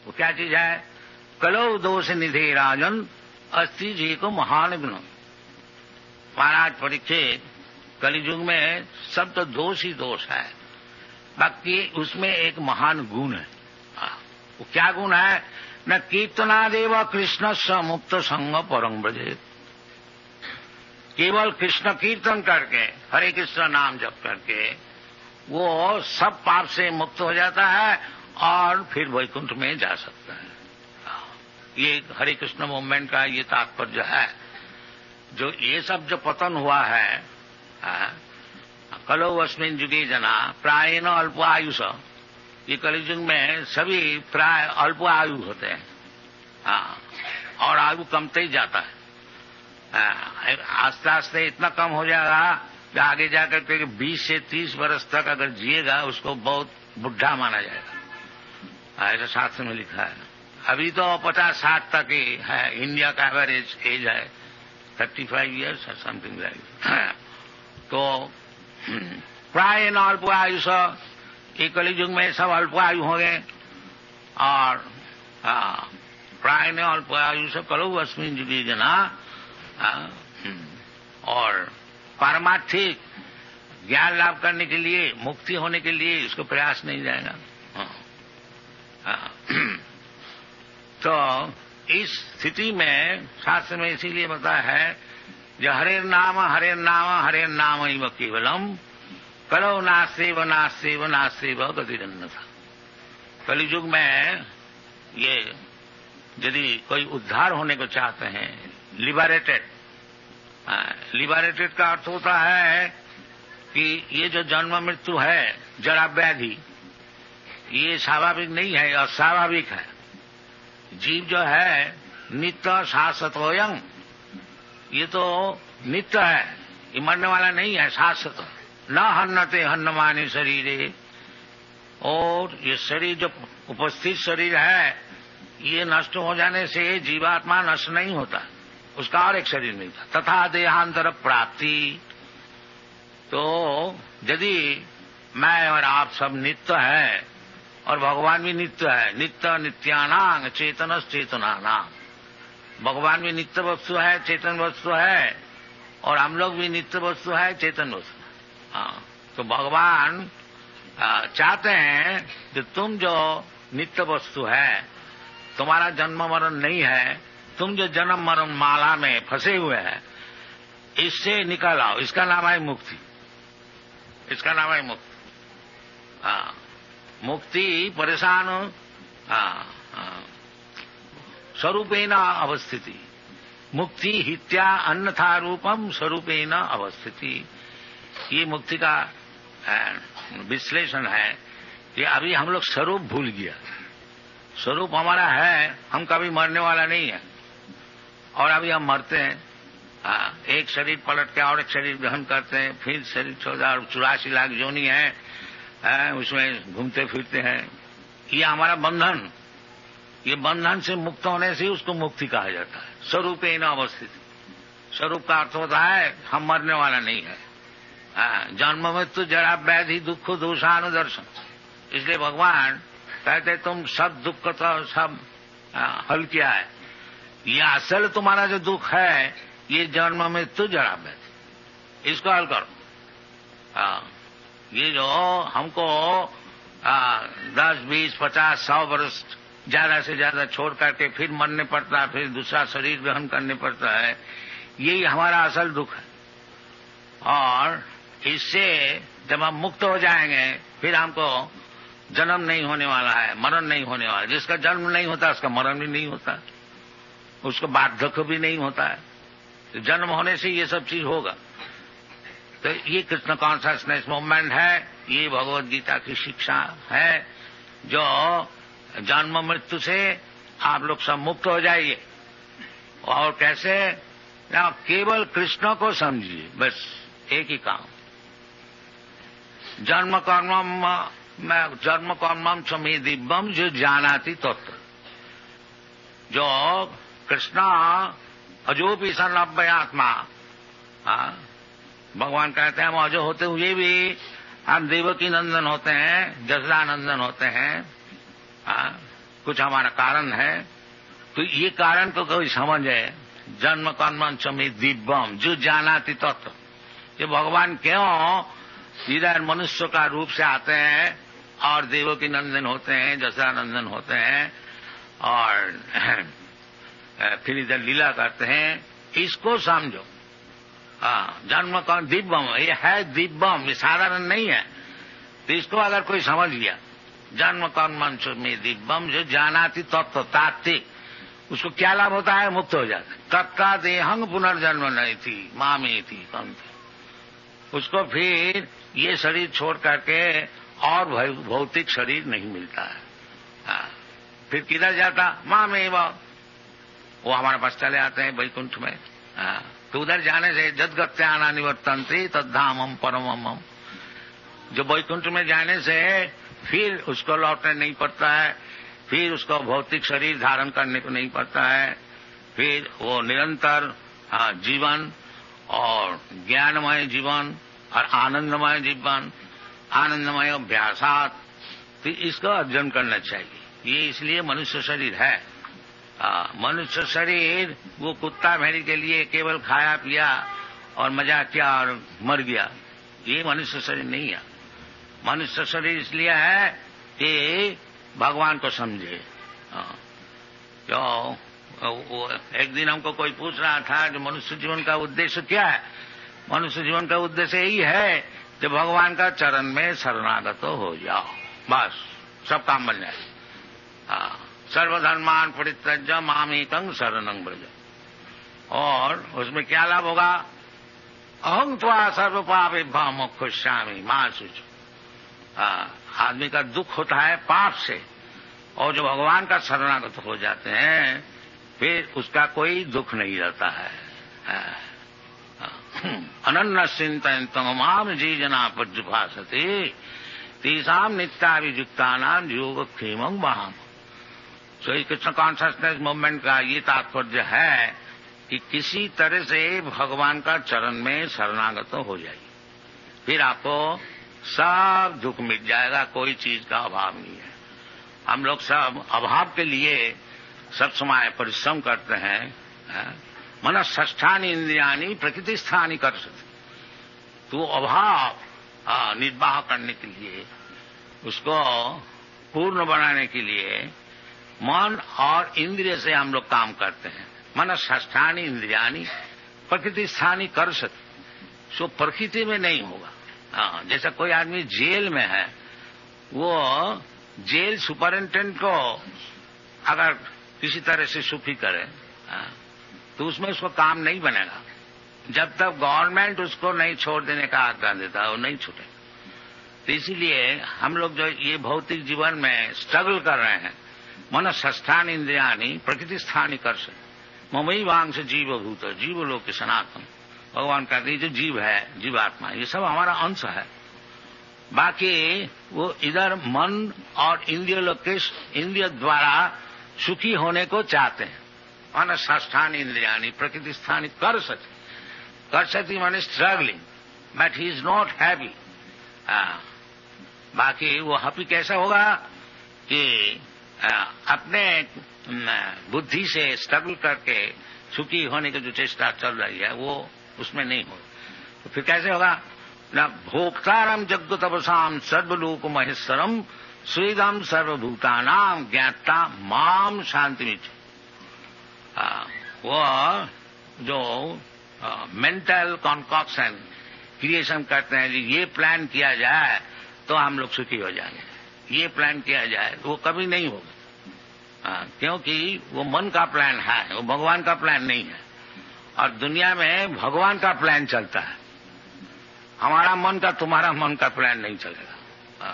वो क्या चीज है? कलो दोष निधे राजन अस्ति जी को महान गुण। महाराज परीक्षित, कलियुग में सब तो दोष ही दोष है, बाकी उसमें एक महान गुण है। वो क्या गुण है? न कीर्तनादेव कृष्ण स मुक्त संग परम ब्रजे। केवल कृष्ण कीर्तन करके, हरे कृष्ण नाम जप करके वो सब पाप से मुक्त हो जाता है और फिर वैकुंठ में जा सकता है। ये हरे कृष्ण मूवमेंट का ये तात्पर्य है। जो ये सब जो पतन हुआ है, कलो अस्मिन् युगे जना प्रायेण अल्प आयुष, ये कलियुग में सभी प्राय अल्प आयु होते हैं। और आयु कमते ही जाता है। आस्ते आस्ते इतना कम हो जाएगा कि आगे जाकर के 20 से 30 वर्ष तक अगर जिएगा उसको बहुत बुढ़ा माना जाएगा, ऐसा शास्त्र में लिखा है। अभी तो 50-60 तक ही है, इंडिया का एवरेज एज है 35 ईयर्स और समथिंग लाइक। तो प्राय न अल्प आयुष, ये कलियुग में सब अल्प आयु होंगे। और प्राय न अल्प आयुष कलो अस्मिन् युगे जना, और पारमार्थिक ज्ञान लाभ करने के लिए, मुक्ति होने के लिए इसको प्रयास नहीं जाएगा। तो इस स्थिति में शास्त्र में इसीलिए बताया है जो हरे नाम हरे नाम हरे नाम इव केवलम कलो नास्तेव नास्तेव नास्तेव गतिरन्यथा। कलियुग में ये यदि कोई उद्धार होने को चाहते हैं, लिबरेटेड, लिबरेटेड का अर्थ होता है कि ये जो जन्म मृत्यु है, जरा व्याधि, ये स्वाभाविक नहीं है, अस्वाभाविक है। जीव जो है नित्य शाश्वतोयं, ये तो नित्य है, ये मरने वाला नहीं है, शाश्वत। न हन्नते हन्नमाने शरीरे, और ये शरीर जो उपस्थित शरीर है ये नष्ट हो जाने से जीवात्मा नष्ट नहीं होता, उसका और एक शरीर मिलता। तथा देहांतर प्राप्ति। तो यदि मैं और आप सब नित्य है और भगवान भी नित्य है, नित्य नित्यानांग चेतनस चेतनानां, भगवान भी नित्य वस्तु है, चेतन वस्तु है, और हम लोग भी नित्य वस्तु है, चेतन वस्तु। तो भगवान चाहते हैं कि तुम जो नित्य वस्तु है, तुम्हारा जन्म मरण नहीं है, तुम जो जन्म मरण माला में फंसे हुए हैं, इससे निकल आओ। इसका नाम है मुक्ति, इसका नाम है मुक्ति। मुक्ति परेशान स्वरूपेण अवस्थिति, मुक्ति हित्या अन्यथा रूपम स्वरूपेण अवस्थिति। ये मुक्ति का विश्लेषण है कि अभी हम लोग स्वरूप भूल गया। स्वरूप हमारा है, हम कभी मरने वाला नहीं है, और अभी हम मरते हैं। एक शरीर पलट के और एक शरीर ग्रहण करते हैं, फिर शरीर 84 लाख योनि है, उसमें घूमते फिरते हैं। ये हमारा बंधन, ये बंधन से मुक्त होने से उसको मुक्ति कहा जाता है। स्वरूपेण अवस्थित, स्वरूप का अर्थ होता है हम मरने वाला नहीं है। जन्म मृत्यु जरा व्याधि दुख दोषानुदर्शन, इसलिए भगवान कहते तुम सब दुख तो सब हल किया है। ये असल तुम्हारा जो दुख है ये जन्म मृत्यु जरा व्याधि, इसको हल करो। ये जो हमको 10, 20, 50, 100 वर्ष ज्यादा से ज्यादा छोड़ करके फिर मरने पड़ता है, फिर दूसरा शरीर ग्रहण करने पड़ता है, यही हमारा असल दुख है। और इससे जब हम मुक्त हो जाएंगे फिर हमको जन्म नहीं होने वाला है, मरण नहीं होने वाला। जिसका जन्म नहीं होता उसका मरण भी नहीं होता, उसको वार्धक्य भी नहीं होता है। तो जन्म होने से ये सब चीज होगा। तो ये कृष्ण कॉन्शियसनेस मूवमेंट है, ये भगवद गीता की शिक्षा है, जो जन्म मृत्यु से आप लोग सब मुक्त हो जाइए। और कैसे? ना केवल कृष्ण को समझिए, बस एक ही काम। जन्म कर्मम चमे दिव्यम जो जानाति तत्व। जो कृष्ण अजोपि सन अव्ययात्मा, भगवान कहते हैं हम अजो होते हुए भी हम देवकी नंदन होते हैं, जसदा नंदन होते हैं। कुछ हमारा कारण है, तो ये कारण को कोई समझे। जन्म कर्म च मे दिव्यम जो जानाति तत्व। ये भगवान क्यों इधर मनुष्य का रूप से आते हैं और देवों की नंदन होते हैं, जसरा नंदन होते हैं और फिर इधर लीला करते हैं, इसको समझो। जन्म कर्म दिव्यम, ये है दिव्यम, ये साधारण नहीं है। तो इसको अगर कोई समझ लिया, जन्म कर्म में दिव्यम जो जानाति तत्व तात्विक, उसको क्या लाभ होता है? मुक्त हो जाता है। तत्का देहंग पुनर्जन्म नहीं थी मामी थी कम थी। उसको फिर ये शरीर छोड़ करके और भौतिक शरीर नहीं मिलता है। फिर किधर जाता? मामे वो हमारे पास चले आते हैं वैकुंठ में। तो उधर जाने से जदगत्याना निवर्तन्ते तद्धामम परमम, जो वैकुंठ में जाने से फिर उसको लौटने नहीं पड़ता है, फिर उसको भौतिक शरीर धारण करने को नहीं पड़ता है, फिर वो निरंतर जीवन और ज्ञानमय जीवन और आनंदमय जीवन, आनंदमय अभ्यासात, तो इसको अर्जन करना चाहिए। ये इसलिए मनुष्य शरीर है। मनुष्य शरीर वो कुत्ता भेड़ी के लिए केवल खाया पिया और मजा किया और मर गया, ये मनुष्य शरीर नहीं है। मनुष्य शरीर इसलिए है कि भगवान को समझे। जो एक दिन हमको कोई पूछ रहा था जो मनुष्य जीवन का उद्देश्य क्या है? मनुष्य जीवन का उद्देश्य यही है कि भगवान का चरण में शरणागत हो जाओ, बस सब काम बन जाए। सर्वधर्मान परित्यज्य मामेकं शरणं व्रज। और उसमें क्या लाभ होगा? अहं त्वा सर्व पापेभ्यो मोक्षयिष्यामि मा शुचि। आदमी का दुख होता है पाप से, और जो भगवान का शरणागत हो जाते हैं फिर उसका कोई दुख नहीं रहता है। अनन्य चिंतन माम जी जना पर्युपासते तेषाम नित्याभियुक्तानाम योगक्षेमं वहाम। श्री कृष्ण कॉन्शसनेस मूवमेंट का ये तात्पर्य है कि किसी तरह से भगवान का चरण में शरणागत हो जाइए, फिर आपको सब दुख मिट जाएगा, कोई चीज का अभाव नहीं है। हम लोग सब अभाव के लिए सब समय परिश्रम करते हैं। मनःष्ठानि इंद्रियाणि प्रकृति स्थानी कर सकते, तो अभाव निर्वाह करने के लिए, उसको पूर्ण बनाने के लिए मन और इंद्रिय से हम लोग काम करते हैं। मनःष्ठानि इंद्रियाणि प्रकृति स्थानी कर सकते, सो प्रकृति में नहीं होगा। जैसा कोई आदमी जेल में है, वो जेल सुपरिंटेंडेंट को अगर किसी तरह से सुखी करे तो उसमें उसको काम नहीं बनेगा। जब तक गवर्नमेंट उसको नहीं छोड़ देने का आज्ञा देता वो नहीं छूटे। तो इसीलिए हम लोग जो ये भौतिक जीवन में स्ट्रगल कर रहे हैं, मनःष्ठानि इंद्रियाणि प्रकृति स्थानी कर से ममई वांश जीव भूत जीव लोक सनातन। भगवान कहते हैं जो जीव है, जीवात्मा, ये सब हमारा अंश है। बाकी वो इधर मन और इंद्रिय लोक के इंद्रिय द्वारा सुखी होने को चाहते हैं। मनःष्ठानि इंद्रियाणि प्रकृति स्थानी कर सती माने struggling, but he is not happy. बाकी वो हैप्पी कैसा होगा कि अपने बुद्धि से स्ट्रगल करके सुखी होने की जो चेष्टा चल रही है वो उसमें नहीं हो, तो फिर कैसे होगा? न भोक्तारम जगतपसाम सर्वलोक महेश्वरम स्वेदम सर्वभूतानाम ज्ञाता माम शांति मिच। वो जो मेंटल कॉन्कॉक्शन क्रिएशन करते हैं, ये प्लान किया जाए तो हम लोग सुखी हो जाएंगे, ये प्लान किया जाए तो वो कभी नहीं होगा। क्योंकि वो मन का प्लान है, वो भगवान का प्लान नहीं है। और दुनिया में भगवान का प्लान चलता है, हमारा मन का तुम्हारा मन का प्लान नहीं चलेगा।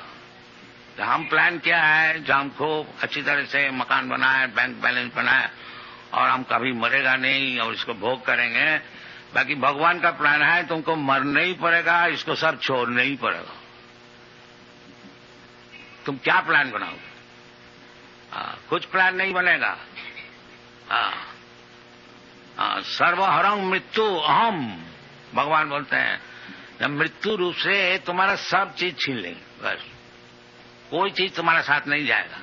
तो हम प्लान क्या है, जो हम खूब अच्छी तरह से मकान बनाए, बैंक बैलेंस बनाए और हम कभी मरेगा नहीं और इसको भोग करेंगे। बाकी भगवान का प्लान है तुमको मरना ही पड़ेगा, इसको सब छोड़ना ही पड़ेगा। तुम क्या प्लान बनाओगे? कुछ प्लान नहीं बनेगा। सर्वहरं मृत्यु अहम, भगवान बोलते हैं जब मृत्यु रूप से तुम्हारा सब चीज छीन लेंगे, बस कोई चीज तुम्हारे साथ नहीं जाएगा।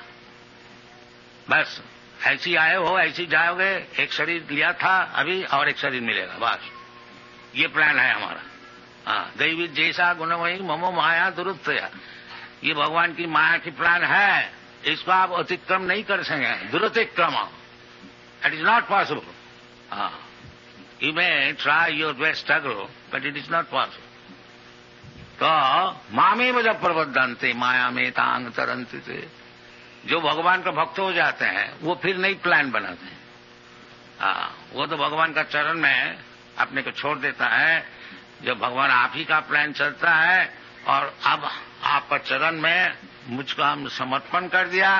बस ऐसी आए हो ऐसी जाओगे, एक शरीर लिया था अभी और एक शरीर मिलेगा, बस ये प्लान है हमारा। हाँ, दैवी जैसा गुण वही ममो माया दुरुत्तया, ये भगवान की माया की प्लान है, इसको आप अतिक्रम नहीं कर सकेंगे, दुरतिक्रम, इट इज नॉट पॉसिबल। हाँ, you may try your best struggle but it is not possible. तो मामे बजा प्रबद्धंते माया में तांग तरंती थे, जो भगवान का भक्त हो जाते हैं वो फिर नई प्लान बनाते हैं। हाँ, वो तो भगवान का चरण में अपने को छोड़ देता है, जब भगवान आप ही का प्लान चलता है और अब आपका चरण में मुझको हम समर्पण कर दिया,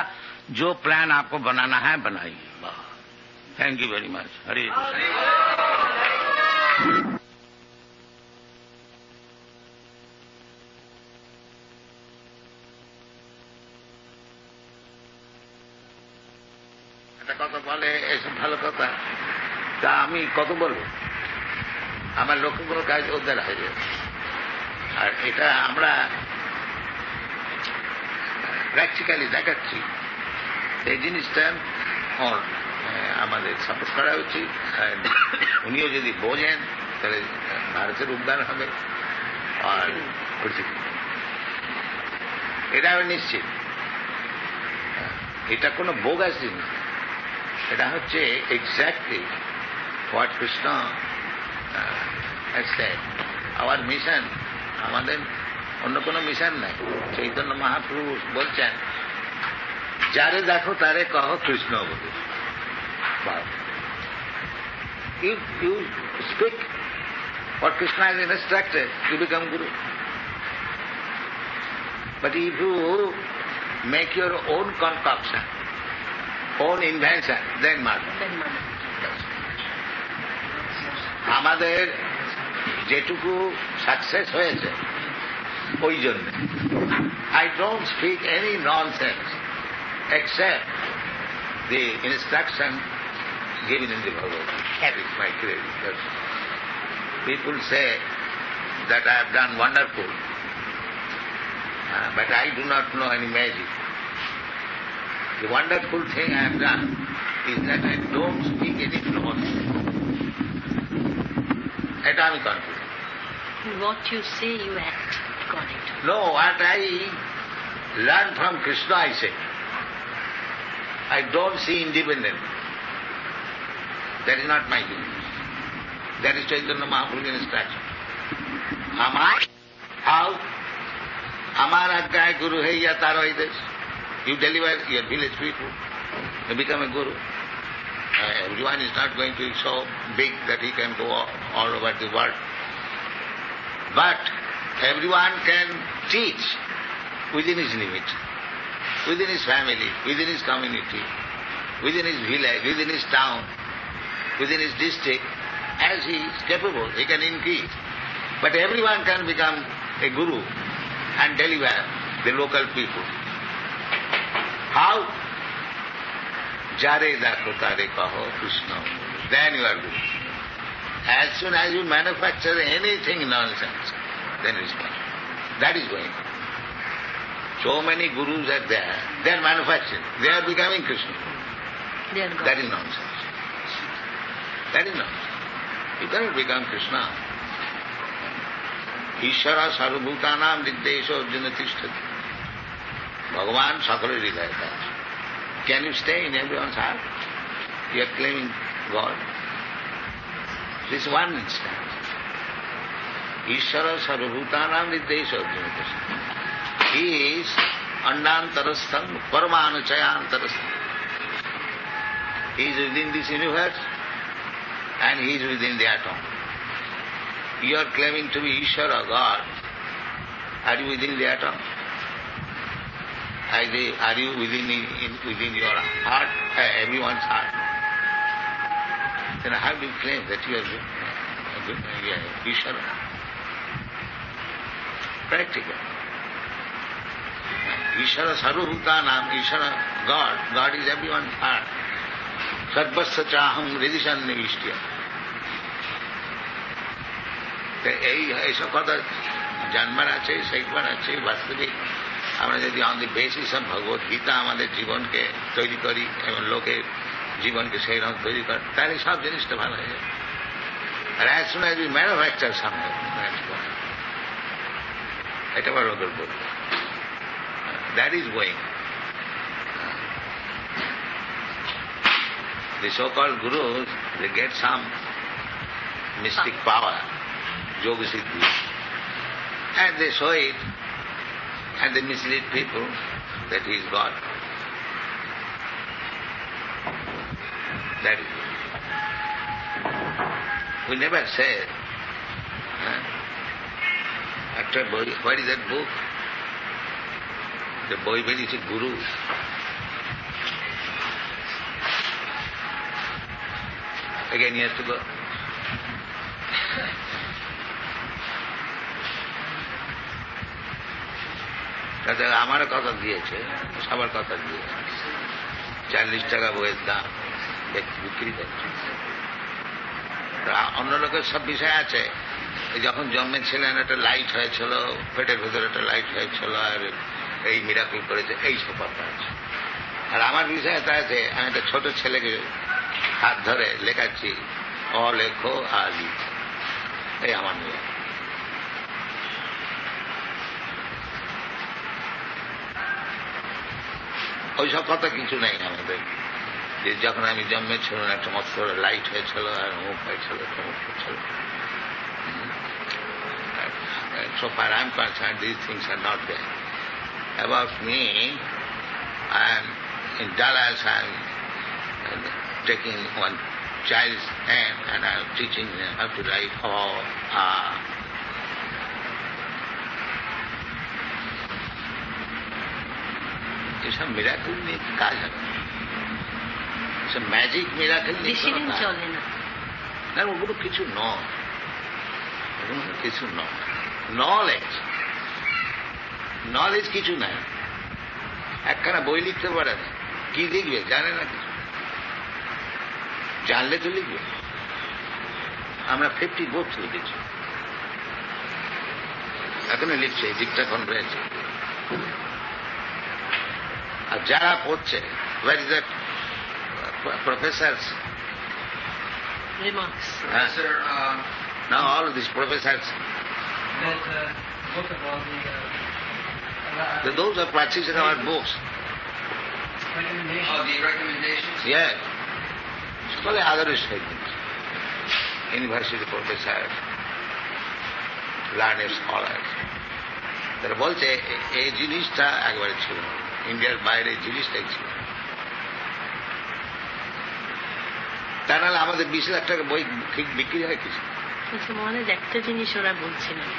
जो प्लान आपको बनाना है बनाइए। Thank you very much. Hare Krishna. কথা বলে এসব ভালো কথা, তা আমি কত বলবো, আমার লক্ষ্যগুলো কাজ ওদের হয়ে যাবে। আর এটা আমরা প্র্যাকটিক্যালি দেখাচ্ছি, এই জিনিসটা আমাদের সাপোর্ট করা উচিত। উনিও যদি বোঝেন তাহলে ভারতের উদ্ধার হবে আর পৃথিবী, এটা আমি নিশ্চিত। এটা কোনো বোগাস জিনিস, এটা হচ্ছে exactly what Krishna our mission. আমাদের অন্য কোনো মিশন নাই। চৈতন্য মহাপ্রভু বলছেন, যারে দেখো তারে কহ কৃষ্ণ বলে। You speak what Krishna has instructed, you become Guru. But if you make your own concoction, own invention, then mother. আমাদের যেটুকু সাকসেস হয়েছে ওই জন্য I don't speak any nonsense except the instruction given in the Bhagavad Gita. That is my credit. People say that I have done wonderful, but I do not know any magic. The wonderful thing I have done is that I don't speak any nonsense. That I am confident. What you say, you act according to. No, what I learned from Krishna, I say. I don't see independent. That is not my business. That is Chaitanya Mahaprabhu's instruction. How? Amar Agay Guru Heiya Taroy Desh. You deliver your village people, you become a guru. Everyone is not going to be so big that he can go all over the world. But everyone can teach within his limit, within his family, within his community, within his village, within his town, within his district. As he is capable, he can increase. But everyone can become a guru and deliver the local people. How? Jare dakho tare kaho Krishna. Then you are good. As soon as you manufacture anything nonsense, then it is fine. That is going on. So many gurus are there. They are manufacturing. They are becoming Krishna. That is nonsense. That is nonsense. You cannot become Krishna. Ishvara sarvabhutanam niddesho arjuna tishtati. Bhagavan sakala hridayata. Can you stay in everyone's heart? You are claiming God. This is one instance. Ishvara sarvabhutanam niddesho arjuna tishtati. He is andantarastham paramanuchayantarastham. He is within this universe and he is within the atom. You are claiming to be Ishvara, God. Are you within the atom? Are you within your heart, everyone's heart? Then how do you claim that you are Ishvara? Practical. Ishvara sarvabhutanam, Ishvara, God is everyone's heart. Sarvasya chaham hridishan nivishtiya. এইসব কথা জানবার আছে, শিখবার আছে, বাস্তবিক আমরা যদি on the basis of Bhagavad Gita আমাদের জীবনকে তৈরি করি এবং লোকের জীবনকে সেই রকম তৈরি করে, তাহলে সব জিনিসটা ভালো হয়ে যাবে। আর as soon as we manufacture something, এটা বড় লোকের বই, that is going. The so-called gurus, they get some mystic power, yoga siddhi, and they show it, and they mislead people that he is God. That is it. We never say, after boy, what is that book? The boy when is a guru. Again he has to go. তাতে আমারও কথা দিয়েছে, সবার কথা দিয়েছে, 40 টাকা বইয়ের দাম বিক্রি করছে। অন্য লোকের সব বিষয় আছে। যখন জন্মেছিলেন একটা লাইট হয়েছিল, পেটের ভেতরে একটা লাইট হয়েছিল, আর এই মিরাকল করেছে, এই সব কথা আছে। আর আমার বিষয়টা আছে, আমি একটা ছোট ছেলেকে হাত ধরে লেখাচ্ছি, অ লেখো আলি, এই আমার নিয়ে। ওইসব কথা কিছু নেই আমাদের, যে যখন আমি জন্মেছিল একটা মস্ত লাইট হয়েছিল, আর মুখ হয়েছিল, মুখ হয়েছিল। So far I am concerned, these things are not there. About me, I am in Dallas, I am taking one child's hand and I am teaching him how to write এসব miracle নিয়ে কাজ হবে, এসব magic miracle চলে না, ওগুলো কিছু নয়, ওগুলো কিছু নয়। নলেজ কিছু নাই। একখানা বই লিখতে পারে না, কি লিখবে জানে না কিছু, জানলে তো লিখবে। আমরা 50 বুকস লিখেছি, এখনো লিখছে, ডিকটাফোন রয়েছে। আর যারা পড়ছে, where is that professors? Remarks. Sir, Now all of these professors, that book of all the those are practicing our books. recommendations. Oh, the recommendations? Yes. Well, other statements. University professors, learned scholars. তারা বলছে এই জিনিসটা একবারে ছিল না, ইন্ডিয়ার বাইরে জিনিসটাই ছিল। তা নাহলে আমাদের 20 লাখ টাকা বই বিক্রি হয় কিছু। মহারাজ, একটা জিনিস ওরা বলছিলেন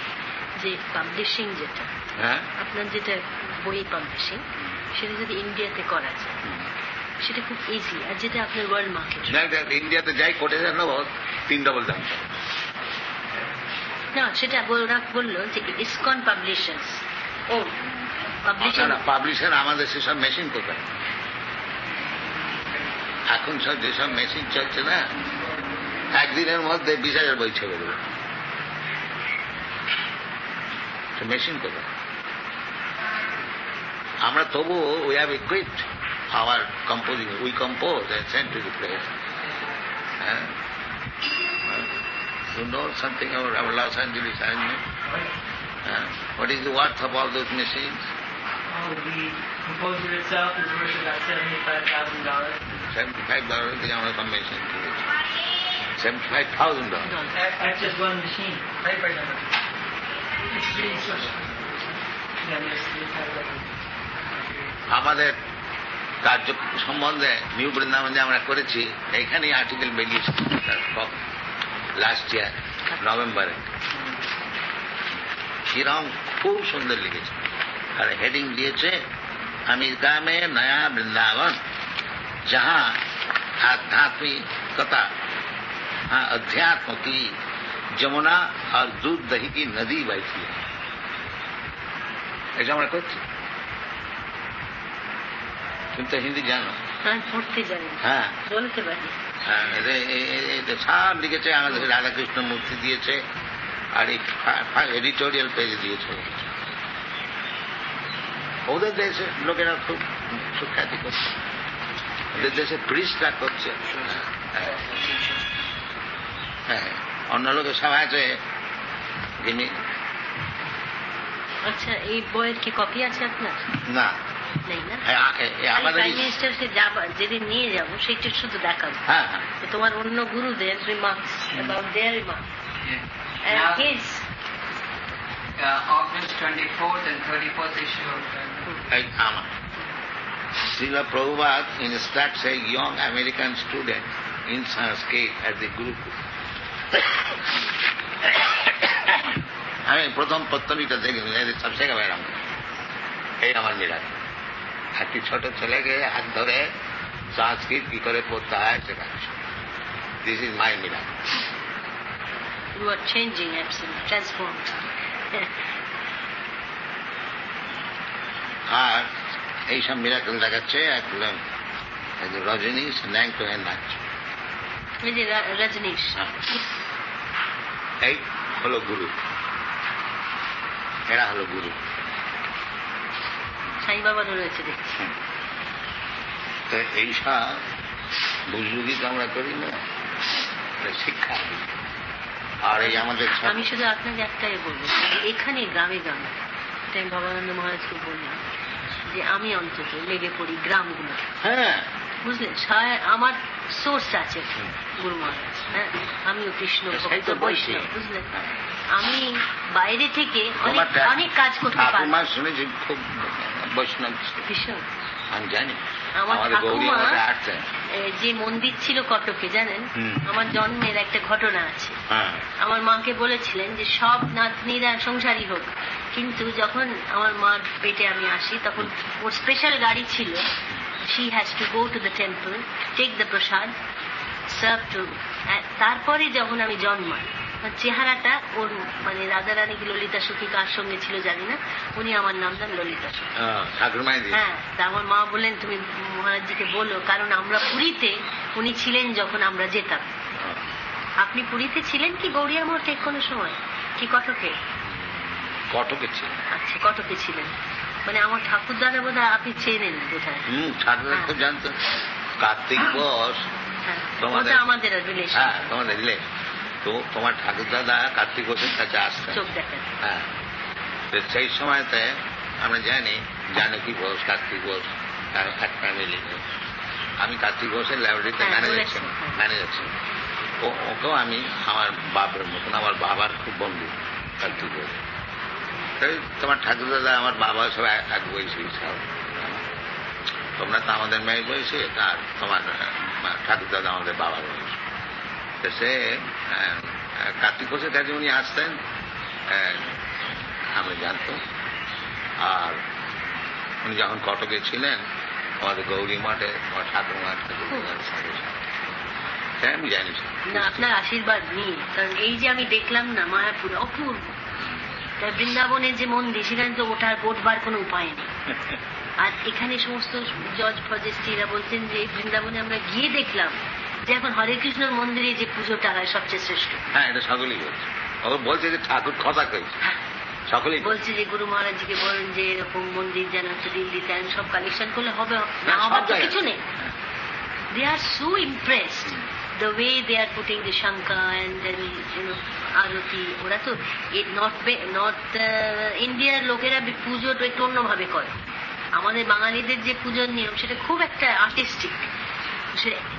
যে পাবলিশিং যেটা, হ্যাঁ, আপনার যেটা বই পাবলিশিং, সেটা যদি ইন্ডিয়াতে করা যায় সেটা খুব ইজি, আর যেটা আপনার ওয়ার্ল্ড মার্কেট। ইন্ডিয়াতে যাই কোটে জানো 3 ডবল দাম। না, সেটা ওরা বললো যে ইসকন পাবলিশার্স, ও পাবলিশার আমাদের সেসব মেশিন কোথায়? এখন সব যেসব মেশিন চলছে না, একদিনের মধ্যে 20,000 বই ছেড়ে দেবে। মেশিন কোথায়? আমরা তবু we have equipped our composing, we compose and send to the place. You know something about our Los Angeles arrangement? What is the worth of all those machines? The composer itself is worth about $75,000. $75 দিয়ে আমরা সব machine কিনেছি। $75,000. That's just one machine. Typewriter. It's pretty expensive. Yeah, there's আমাদের কার্য সম্বন্ধে new Vrindavan যে আমরা করেছি, এখানেই আর্টিকেল বেরিয়েছে লাস্ট ইয়ার নভেম্বরে। কিরম খুব সুন্দর লিখেছে, আর হেডিং দিয়েছে अमेरिका में नया वृंदावन, जहां आध्यात्मिकता, हाँ अध्यात्म की যমুনা আর দুধ দহি কি নদী বইছি। এটা আমরা করছি, তুমি তো হিন্দি জানো? হ্যাঁ, পড়তে জানি, হ্যাঁ বলতে পারি। হ্যাঁ, সব লিখেছে, আমাদের রাধাকৃষ্ণ মূর্তি দিয়েছে, আর এই এডিটোরিয়াল পেজ দিয়েছে। ওদের দেশে লোকেরা খুব সুখ্যাতি করছে, ওদের দেশে প্রিস্টরা করছে। হ্যাঁ, অন্য লোকের সব আছে। আচ্ছা, এই বইয়ের কি কপি আছে আপনার? না, নেই না? আমাদের প্রাইম মিনিস্টারকে যেদিন নিয়ে যাবো সেটা শুধু দেখাবো। হ্যাঁ, তোমার অন্য গুরুদের remarks about their remarks his August 24th and 31st issue of Srila Prabhupada instructs a young American student in Sanskrit at the Gurukul. আমি প্রথম পত্তনিটা দেখি সব শেখা বেড়াম, এই আমার মিরাজ। একটি ছোট ছেলেকে হাত ধরে সংস্কৃত কি করে পড়তে হয় শেখাচ্ছি। দিস ইজ মাই মিরাজ। You are changing, absolutely transformed. আর এইসব মিরাকল দেখাচ্ছে একদম রজনীশ ন্যাং তো নাচ। এই যে রজনীশ, এই হলো গুরু, এরা হলো গুরু। সাই বাবারও রয়েছে দেখছি। তো এইসব বুঝবুঝি তো আমরা করি না, শিক্ষা। আর এই আমাদের আমি শুধু আপনাকে একটাই বলবো, এখানে গ্রামে গ্রামে, এটা আমি ভবানন্দ মহারাজকে বললাম যে আমি অন্তত লেগে পড়ি গ্রামগুলো। হ্যাঁ, বুঝলেন, আমার সোর্স আছে গুরু মহারাজ। হ্যাঁ, আমিও কৃষ্ণ ভক্ত বৈষ্ণব, বুঝলেন। আমি বাইরে থেকে অনেক কাজ করতে পারি। শুনেছি খুব বৈষ্ণব ভীষণ। আমি জানি। আমার ঠাকুমা যে মন্দির ছিল কটকে জানেন, আমার জন্মের একটা ঘটনা আছে। আমার মাকে বলেছিলেন যে সব নাতনিরা সংসারী হোক, কিন্তু যখন আমার মার পেটে আমি আসি তখন ওর স্পেশাল গাড়ি ছিল। she has to go to the temple, take the prasad, serve to, তারপরে যখন আমি জন্মাই চেহারাটা ওর, মানে রাধারানী কি ললিতা সখী কার সঙ্গে ছিল জানি না, উনি আমার নাম দেন ললিতা সখী। হ্যাঁ, তা আমার মা বললেন তুমি মহারাজজিকে বলো, কারণ আমরা পুরীতে উনি ছিলেন যখন আমরা যেতাম। আপনি পুরীতে ছিলেন কি গৌড়িয়া মঠে কোনো সময়, কি কটকে? কটকে ছিলেন। আচ্ছা, কটকে ছিলেন। মানে আমার ঠাকুর দাদা বোধ হয় আপনি চেনেন বোধ হয়। ঠাকুর খুব জানতো। কার্তিক বোস তোমাদের আমাদের রিলেশন। হ্যাঁ, তোমাদের রিলেশন। তো তোমার ঠাকুর দাদা কার্তিক বোসের কাছে আসতেন, চোখ দেখেন। হ্যাঁ, সেই সময়তে আমরা জানি জানকী বোস, কার্তিক বোস এক ফ্যামিলি। আমি কার্তিক বোসের ল্যাবরেটরিতে ম্যানেজার ছিলাম। ওকেও আমি আমার বাবার মতন, আমার বাবার খুব বন্ধু কার্তিক বোস। তোমার ঠাকুর দাদা আমার বাবা সব এক বয়সী সব, তোমরা তো আমাদের মেয়ে বয়সী, আর তোমার ঠাকুর দাদা আমাদের বাবার বয়স। তো সে কার্তিক ঘোষের কাছে উনি আসতেন, আমি জানতাম। আর উনি যখন কটকে ছিলেন আমাদের গৌরী মঠে ঠাকুরমা হ্যাঁ আমি জানি না, আপনার আশীর্বাদ নিয়ে। কারণ এই যে আমি দেখলাম না মায়াপুর অপূর্ব, তাই বৃন্দাবনের যে মন্দির সেখানে তো ওঠার গোটবার কোনো উপায় নেই। আর এখানে সমস্ত জজ ফজেস্ট্রিরা বলছেন যে বৃন্দাবনে আমরা গিয়ে দেখলাম যে এখন হরে কৃষ্ণর মন্দিরে যে পুজোটা হয় সবচেয়ে শ্রেষ্ঠ। হ্যাঁ, এটা সকলেই বলছে। ওরা বলছে যে ঠাকুর কথা কইছে, সকলেই বলছে যে গুরু মহারাজকে বলেন যে এরকম মন্দির যেন একটু দিল্লিতে সব কালেকশন করলে হবে, না হবার তো কিছু নেই। They are so impressed the way they are putting the Shankha and then Arati. ওরা তো নর্থ ইন্ডিয়ার লোকেরা পুজোটা একটু অন্যভাবে করে। আমাদের বাঙালিদের যে পুজোর নিয়ম সেটা খুব একটা artistic.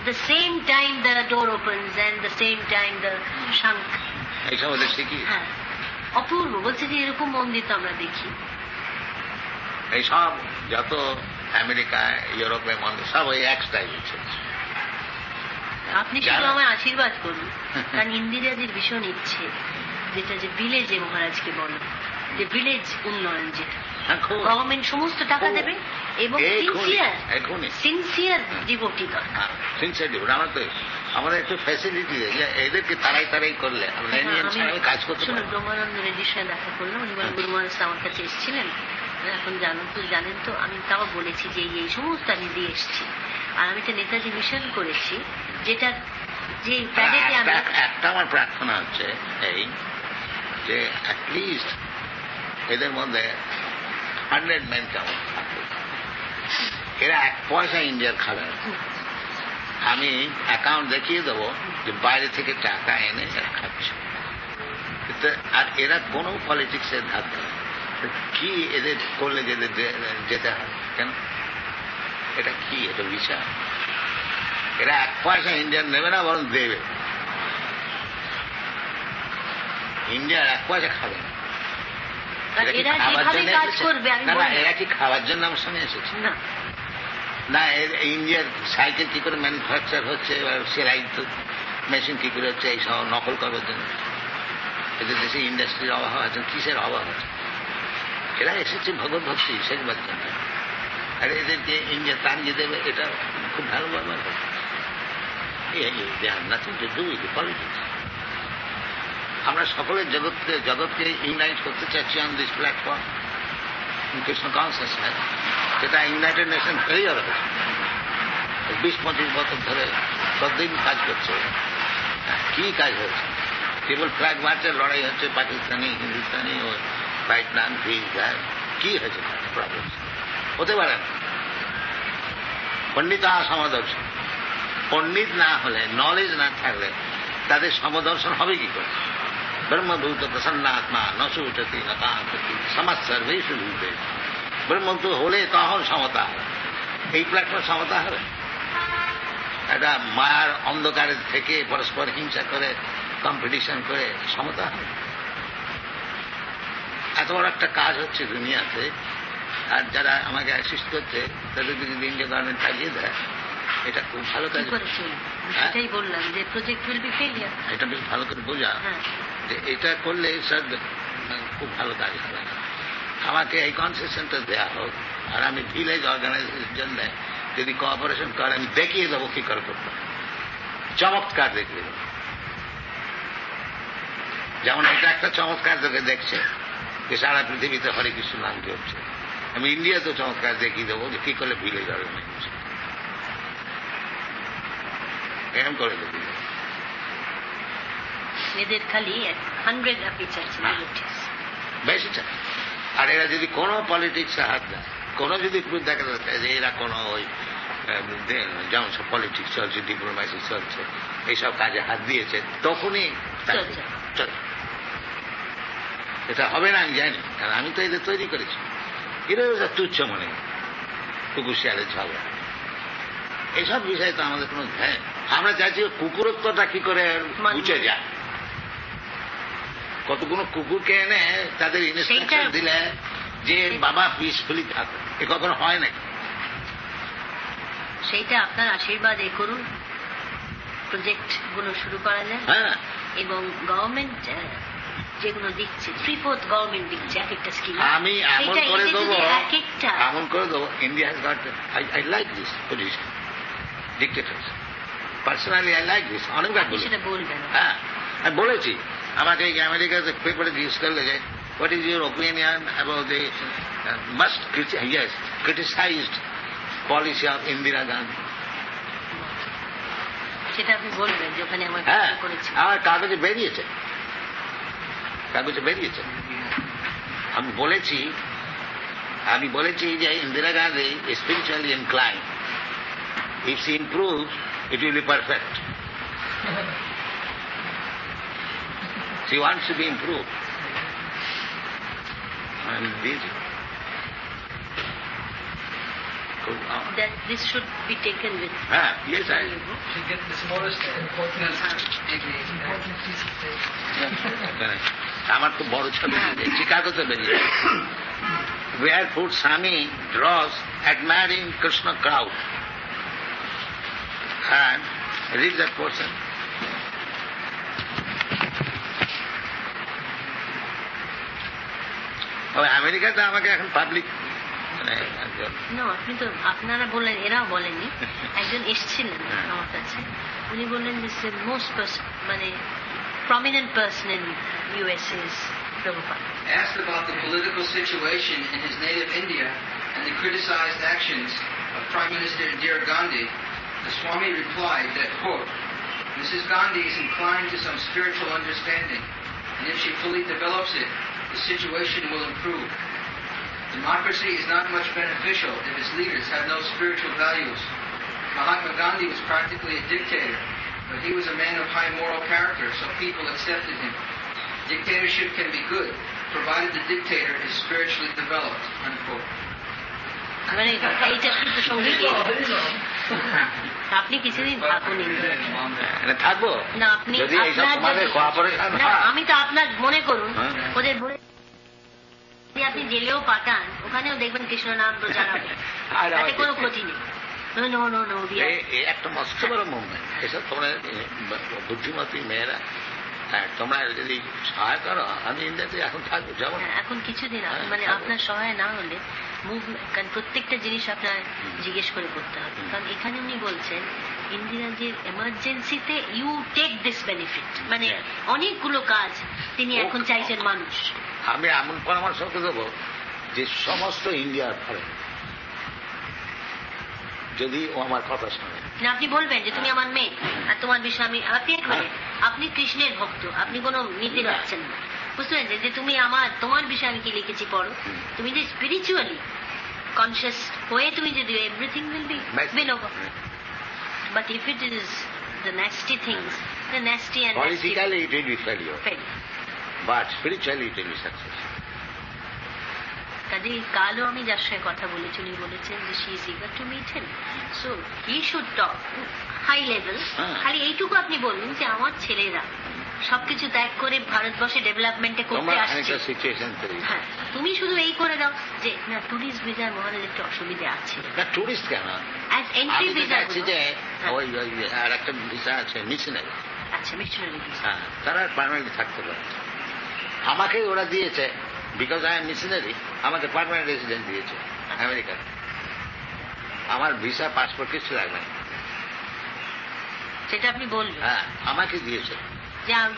The same time the door opens and the same time the Shankh. এইসব ওদের শিখি। হ্যাঁ, অপূর্ব। বলছে যে এরকম মন্দির তো আমরা দেখি। এইসব যত আমেরিকা ইউরোপের মন্দির সব ওই এক স্টাইল। আপনি শুধু আমায় আশীর্বাদ করুন, কারণ ইন্দিরাজির ভীষণ ইচ্ছে যেটা যে ভিলেজে মহারাজকে বলো, যে ভিলেজ উন্নয়ন, যেটা গভর্নমেন্ট সমস্ত টাকা দেবে এবং সিনসিয়ার ডিভোটি দরকার। আমাদের একটু ফ্যাসিলিটি এদেরকে তারাই করলে কাজ করতে। শুনুন, ব্রহ্মানন্দ রেড্ডির সঙ্গে দেখা করলাম, উনি বলেন গুরু মহারাজ আমার কাছে এসেছিলেন, এখন জানেন তো আমি তাও বলেছি যে এই সমস্ত আমি দিয়ে এসেছি। আর আমি তো নেতাজি মিশন করেছি, যেটা যে প্যাডেটে আমি একটা আমার প্রার্থনা হচ্ছে এই যে অ্যাটলিস্ট এদের মধ্যে 100 men কেমন থাকে, এরা 1 পয়সা ইন্ডিয়ার খাবে না। আমি অ্যাকাউন্ট দেখিয়ে দেবো যে বাইরে থেকে টাকা এনে এরা খাচ্ছে, আর এরা কোনো পলিটিক্সের ধার ধরে কি এদের করলে যেতে হয় কেন? এটা কি? এটা বিচার? এরা 1 পয়সা ইন্ডিয়ান নেবে না, বরং দেবে। ইন্ডিয়ার 1 পয়সা খাবে না। এরা কি খাওয়ার জন্য আমার সঙ্গে এসেছে? না, ইন্ডিয়ার সাইকেল কি করে ম্যানুফ্যাকচার হচ্ছে, সেলাই মেশিন কি করে হচ্ছে, এই সব নকল করবার জন্য। এদের দেশে ইন্ডাস্ট্রির অভাব আছে, কিসের অভাব আছে? এরা এসেছে ভগবত ভক্তি শেখবার জন্য, আর এদেরকে ইন্ডিয়া টানিয়ে দেবে, এটা খুব ভালো ব্যবহার হবে। Nothing to do with politics. আমরা সকলের জগৎকে ইউনাইট করতে চাচ্ছি on this platform Krishna consciousness, যেটা ইউনাইটেড নেশন ফেলিওর হয়েছে। 20-25 বছর ধরে প্রতিদিন কাজ করছে। কি কাজ হয়েছে? কেবল ফ্ল্যাগ মার্চের লড়াই হচ্ছে, পাকিস্তানি, হিন্দুস্তানি ও ভাইটনাম, কি হয়েছে? প্রবলেম হতে পারে না। পণ্ডিত সমদর্শন, পণ্ডিত না হলে, নলেজ না থাকলে তাদের সমদর্শন হবে কি করে? ব্রহ্মভূত প্রসন্নাত্মা নশু উঠতি নকাঙ্কতি সমাজ সর্বেষু ভূতে। ব্রহ্মভূত হলে তখন সমতা হবে। এই প্ল্যাটফর্ম সমতা হবে? একটা মায়ার অন্ধকারের থেকে পরস্পর হিংসা করে, কম্পিটিশন করে সমতা হবে? এত বড় একটা কাজ হচ্ছে দুনিয়াতে, আর যারা আমাকে অ্যাসিস্ট করছে তাদেরকে যদি ইন্ডিয়া গভর্নমেন্ট চালিয়ে দেয়, এটা খুব ভালো কাজ। এটাই বললাম যে প্রজেক্ট উইল বি ফেলিয়ার। এটা বেশ ভালো করে বোঝা যে এটা করলে স্যার খুব ভালো কাজ হবে। আমাকে এই কনসেশনটা দেওয়া হোক, আর আমি ভিলেজ অর্গানাইজেশনের জন্য যদি কোঅপারেশন করে আমি দেখিয়ে দেবো কি করে করতে, চমৎকার দেখিয়ে দেবো। যেমন এটা একটা চমৎকার তোকে দেখছে যে সারা পৃথিবীতে হরে কৃষ্ণ নাম চলছে, আমি ইন্ডিয়াতেও চমৎকার দেখিয়ে দেবো যে কি করলে ভিলেজ অর্গানাইজেশন এরকম করে দেখি। এদের খালি 100 আপনি চাচ্ছেন বেশি চায়। আর এরা যদি কোনো পলিটিক্সে হাত দেয়, কোনো যদি দেখা যাচ্ছে যে এরা কোনো ওই যেমন সব পলিটিক্স চলছে, ডিপ্লোম্যাসি চলছে, এইসব কাজে হাত দিয়েছে, তখনই এটা হবে না আমি জানি, কারণ আমি তো এদের তৈরি করেছি। এরা তুচ্ছ মনে কুকুর শিয়ালের ঝগড়া, এইসব বিষয়ে তো আমাদের কোনো ধ্যান। আমরা চাইছি কুকুরত্বটা কি করে মুছে যায়। কতগুলো কুকুরকে এনে তাদের ইনস্ট্রাকশন দিলে যে বাবা পিসফুলি থাকে, এ কখনো হয় নাকি? সেইটা আপনার আশীর্বাদ এ করুন, প্রজেক্ট গুলো শুরু করা যায়। এবং গভর্নমেন্ট যেগুলো দিচ্ছে, 3/4 গভর্নমেন্ট দিচ্ছে এক একটা স্কিম। আমি এমন করে দেবো, এমন করে দেবো, India has got, I like this position, dictators. Personally I like this. অনেকবার সেটা বলবেন। হ্যাঁ, আমি বলেছি। আমাকে আমেরিকাতে পেপারে জিজ্ঞেস করলে যে what is your opinion about the must criticised policy of Indira Gandhi. সেটা আপনি বলবেন যে ওখানে আমার আমার কাগজে বেরিয়েছে, কাগজে বেরিয়েছে। আমি বলেছি যে Indira Gandhi spiritually inclined, if she improves it will be perfect. She wants to be improved. I'm busy. That this should be taken with. Yes, I. To get the smallest important আমার তো বড় ছবি চিকাগোতে বেরিয়ে, Barefoot Swami draws admiring Krishna crowd. And read that portion. আমেরিকাতে আমাকে এখন public আপনি তো আপনারা বললেন, এরাও বলেননি। একজন এসেছিলেন আমার কাছে, উনি বললেন যে মোস্ট মানে prominent person in USA is Prabhupada. Asked about the political situation in his native India and the criticized actions of Prime Minister Indira Gandhi, the Swami replied that, quote, Mrs. Gandhi is inclined to some spiritual understanding, and if she fully develops it, the situation will improve. Democracy is not much beneficial if its leaders have no spiritual values. Mahatma Gandhi was practically a dictator, but he was a man of high moral character, so people accepted him. Dictatorship can be good, provided the dictator is spiritually developed, unquote. মানে এইটা প্রসঙ্গে আপনি কিছুদিন থাকুন India থাকবো না, আপনি আমি তো আপনার মনে করুন ওদের বলে আপনি জেলেও পাঠান, ওখানেও দেখবেন কৃষ্ণ নাম প্রচার হবে, তাতে কোনো ক্ষতি নেই। একটা মস্ত বড় মুভমেন্ট, এসব তোমরা বুদ্ধিমতী মেয়েরা তোমরা যদি সহায় করো, আমি ইন্ডিয়াতে এখন থাকবো, যাবো এখন কিছুদিন। মানে আপনার সহায় না হলে কারণ প্রত্যেকটা জিনিস আপনার জিজ্ঞেস করে করতে হবে, কারণ এখানে উনি বলছেন ইন্দিরাজির এমার্জেন্সিতে ইউ টেক দিস বেনিফিট, মানে অনেকগুলো কাজ তিনি এখন চাইছেন মানুষ। আমি এমন পরামর্শ দেবো যে সমস্ত ইন্ডিয়ার ফলে যদি ও আমার কথা শোনে, না আপনি বলবেন যে তুমি আমার মেয়ে আর তোমার বিষয় আমি, আপনি কৃষ্ণের ভক্ত, আপনি কোনো নীতি রাখছেন না, বুঝতে পেরেছেন যে তুমি তোমার বিষয়ে আমি কি লিখেছি পড়ো, তুমি যে স্পিরিচুয়ালি কনসিয়াস হয়ে তুমি যদি everything will be bill over, but if it is the nasty things, the nasty and politically it will be failure, but spiritually it will be success. কাজে কালও আমি যার সঙ্গে কথা বলেছি উনি বলেছেন যে she is eager to meet him, so he should talk high level. খালি এইটুকু আপনি বলুন যে আমার ছেলেরা সবকিছু ত্যাগ করে ভারতবর্ষে ডেভেলপমেন্টে করতে আসছে, হ্যাঁ তুমি শুধু এই করে দাও যে না টুরিস্ট ভিসায় মহারাজ একটু অসুবিধা আছে। টুরিস্ট কেন, এন্ট্রি ভিসা আর একটা ভিসা আছে মিশনারি। আচ্ছা মিশনারি ভিসা, হ্যাঁ তারা পার্মানেন্টলি থাকতে পারে। আমাকে ওরা দিয়েছে বিকজ আই এম মিশনারি, আমাকে পার্মানেন্ট রেসিডেন্ট দিয়েছে আমেরিকা। আমার ভিসা পাসপোর্ট কিছু লাগবে না, সেটা আপনি বলবেন। হ্যাঁ আমাকে দিয়েছে।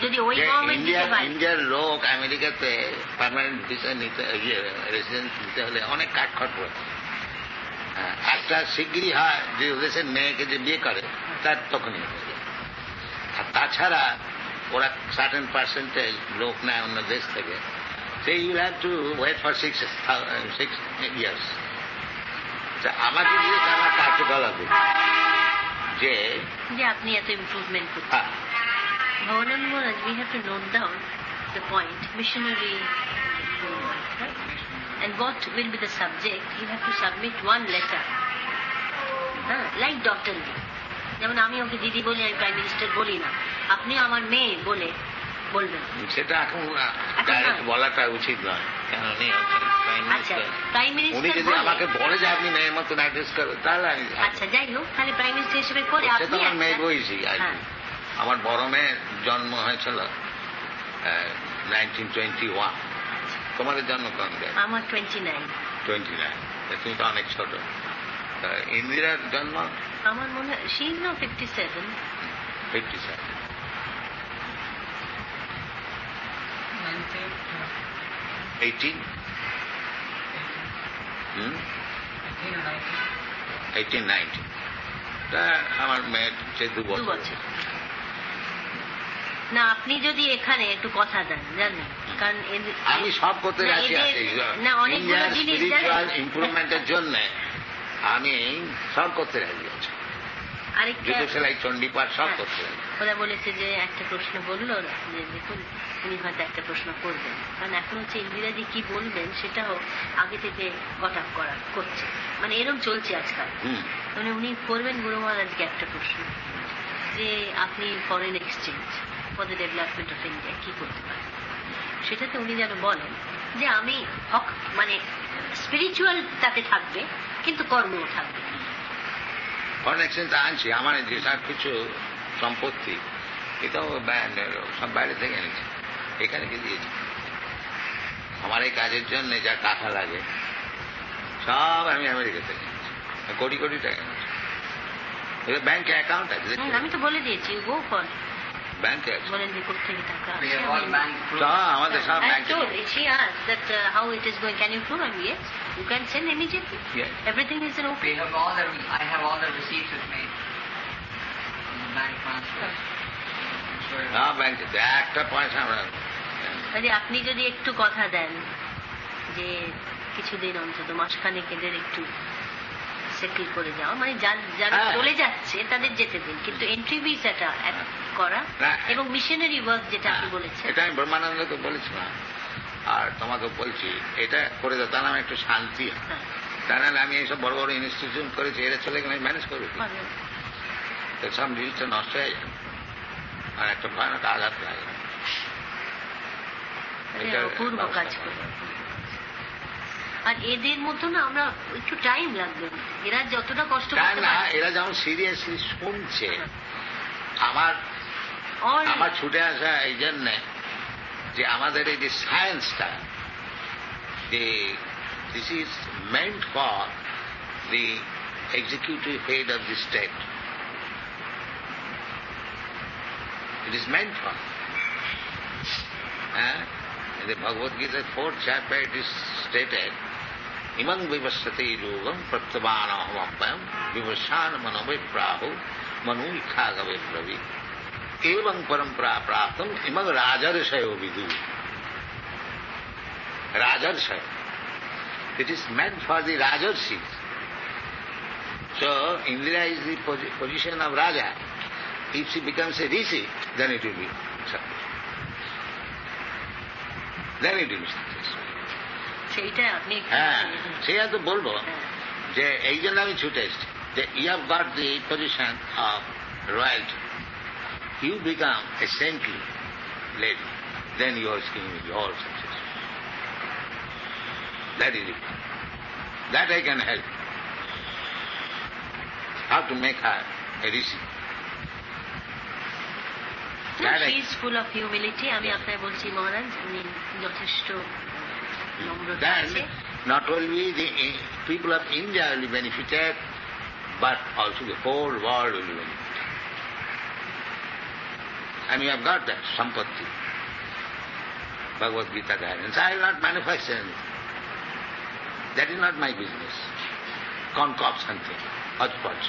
যদি ওই গভর্নমেন্ট ইন্ডিয়ার লোক আমেরিকাতে পার্মানেন্ট ভিসা নিতে, রেসিডেন্ট নিতে হলে অনেক কাঠখড় পড়ে। একটা শিগগিরই হয় যে দেশের মেয়েকে যে বিয়ে করে তার তখনই হয়ে যায়। আর তাছাড়া ওরা সার্টেন পার্সেন্টেজ লোক নেয় অন্য দেশ থেকে, সেই you'll have to wait for 6 years। আমাকে দিয়েছে আমার কার্যকলাপে যে আপনি এত ইমপ্রুভমেন্ট করছেন। Bhavanand Maharaj, we have to note down the point, missionary, and what will be the subject. You have to submit one letter, like Dr. Lee. যেমন আমি ওকে দিদি বলি, আমি প্রাইম মিনিস্টার বলি না, আপনি আমার মেয়ে বলে বলবেন। সেটা এখন বলাটা উচিত নয়, কেন প্রাইম মিনিস্টার উনি যদি আমাকে বলে যে আপনি মেয়ের মতন অ্যাড্রেস করবেন তাহলে আমি, আচ্ছা যাই হোক, তাহলে প্রাইম মিনিস্টার হিসেবে করে আপনি আমার মেয়ে বইছি। আমার বড় মেয়ের জন্ম হয়েছিল 1921। তোমাদের জন্ম কখন? আমার 29। তুমি তো অনেক ছোট। ইন্দিরার জন্ম আমার মনে হয় she is now 57। 57। 18 18-19। আমার মেয়ের 2 বছর। না আপনি যদি এখানে একটু কথা দেন, জানেন, কারণ আমি সব করতে রাজি আছি, না অনেকগুলো জিনিস ইমপ্রুভমেন্টের জন্য আমি সব করতে রাজি আছি। আরেকটা সেলাই চণ্ডীপাঠ সব করতে রাজি। ওরা বলেছে যে একটা প্রশ্ন বললো যে দেখুন উনি হয়তো একটা প্রশ্ন করবেন, কারণ এখন হচ্ছে ইন্দিরাজি কি বলবেন সেটাও আগে থেকে গটাপ করছে, মানে এরকম চলছে আজকাল। মানে উনি করবেন গুরু মহারাজকে একটা প্রশ্ন যে আপনি foreign exchange for the development of India কি করতে পারেন, সেটাতে উনি যেন বলেন যে আমি মানে স্পিরিচুয়াল তাতে থাকবে কিন্তু কর্মও থাকবে। ফরেন এক্সচেঞ্জ আনছি, আমার যে সব কিছু সম্পত্তি এটাও সব বাইরে থেকে এনেছি, এখানে কি দিয়েছি। আমার এই কাজের জন্য যা টাকা লাগে সব আমি আমেরিকা থেকে এনেছি, কোটি কোটি টাকা এনেছি। ব্যাংকে অ্যাকাউন্ট আছে, আমি তো বলে দিয়েছি গো ফর ব্যাংকে আছে, বলেন যে কোথেকে টাকা আমাদের সব ব্যাংকে। She asked that how it is going. Can you prove? And yes, you can send immediately. Yes. Everything is in okay. I have all the receipts with me. Bank transfer. না ব্যাংকে একটা পয়সা আমরা। আপনি যদি একটু কথা দেন যে কিছুদিন অন্তত মাসখানেক এদের একটু সেটেল করে যাওয়া, মানে যারা চলে যাচ্ছে তাদের যেতে দিন, কিন্তু এন্ট্রি ভিসাটা করা এবং মিশনারি ওয়ার্ক যেটা আপনি বলেছেন, এটা আমি ব্রহ্মানন্দকে বলেছিলাম আর তোমাকে বলছি, এটা করে দাও, তার নামে একটু শান্তি। তা নাহলে আমি এইসব বড় বড় ইনস্টিটিউশন করেছি, এরা চলে গেলে ম্যানেজ করবে, সব জিনিসটা নষ্ট হয়ে যায় আর একটা ভয়ানক আঘাত লাগে। অপূর্ব কাজ করবে। আর এদের মতো না আমরা একটু টাইম লাগবে, এরা যতটা কষ্ট করতে পারে, এরা যেমন সিরিয়াসলি শুনছে। আমার ছুটে আসা এই জন্যে যে আমাদের এই যে সায়েন্সটা, যে this is meant for the executive head of the state, it is meant for. In the Bhagavad Gita 4th chapter it is stated, imang vivasate yogam pratyavanahamampayam vivasana manoviprahu manuikhagave pravi evang parampara praptam imang rajarsayo vidu. Rajarsayo, it is meant for the rajarsis. So Indra is the position of Raja. If she becomes a rishi, then it will be successful. সেটা তো বলবো যে এই জন্য আমি ছুটে এসছি যে you have got the position of royalty, you become a saintly lady, then your scheme will be all successful. That is it, that I can help. How to make her a rishi. She is full of humility. আমি আপনাকে বলছি মহারাজ, উনি যথেষ্ট নম্রতা আছে। Not only the people of India will be benefited, but also the whole world will be benefited. And we have got that sampatti, Bhagavad Gita guidance. I will not manufacture anything. That is not my business. Concoct something, hodgepodge,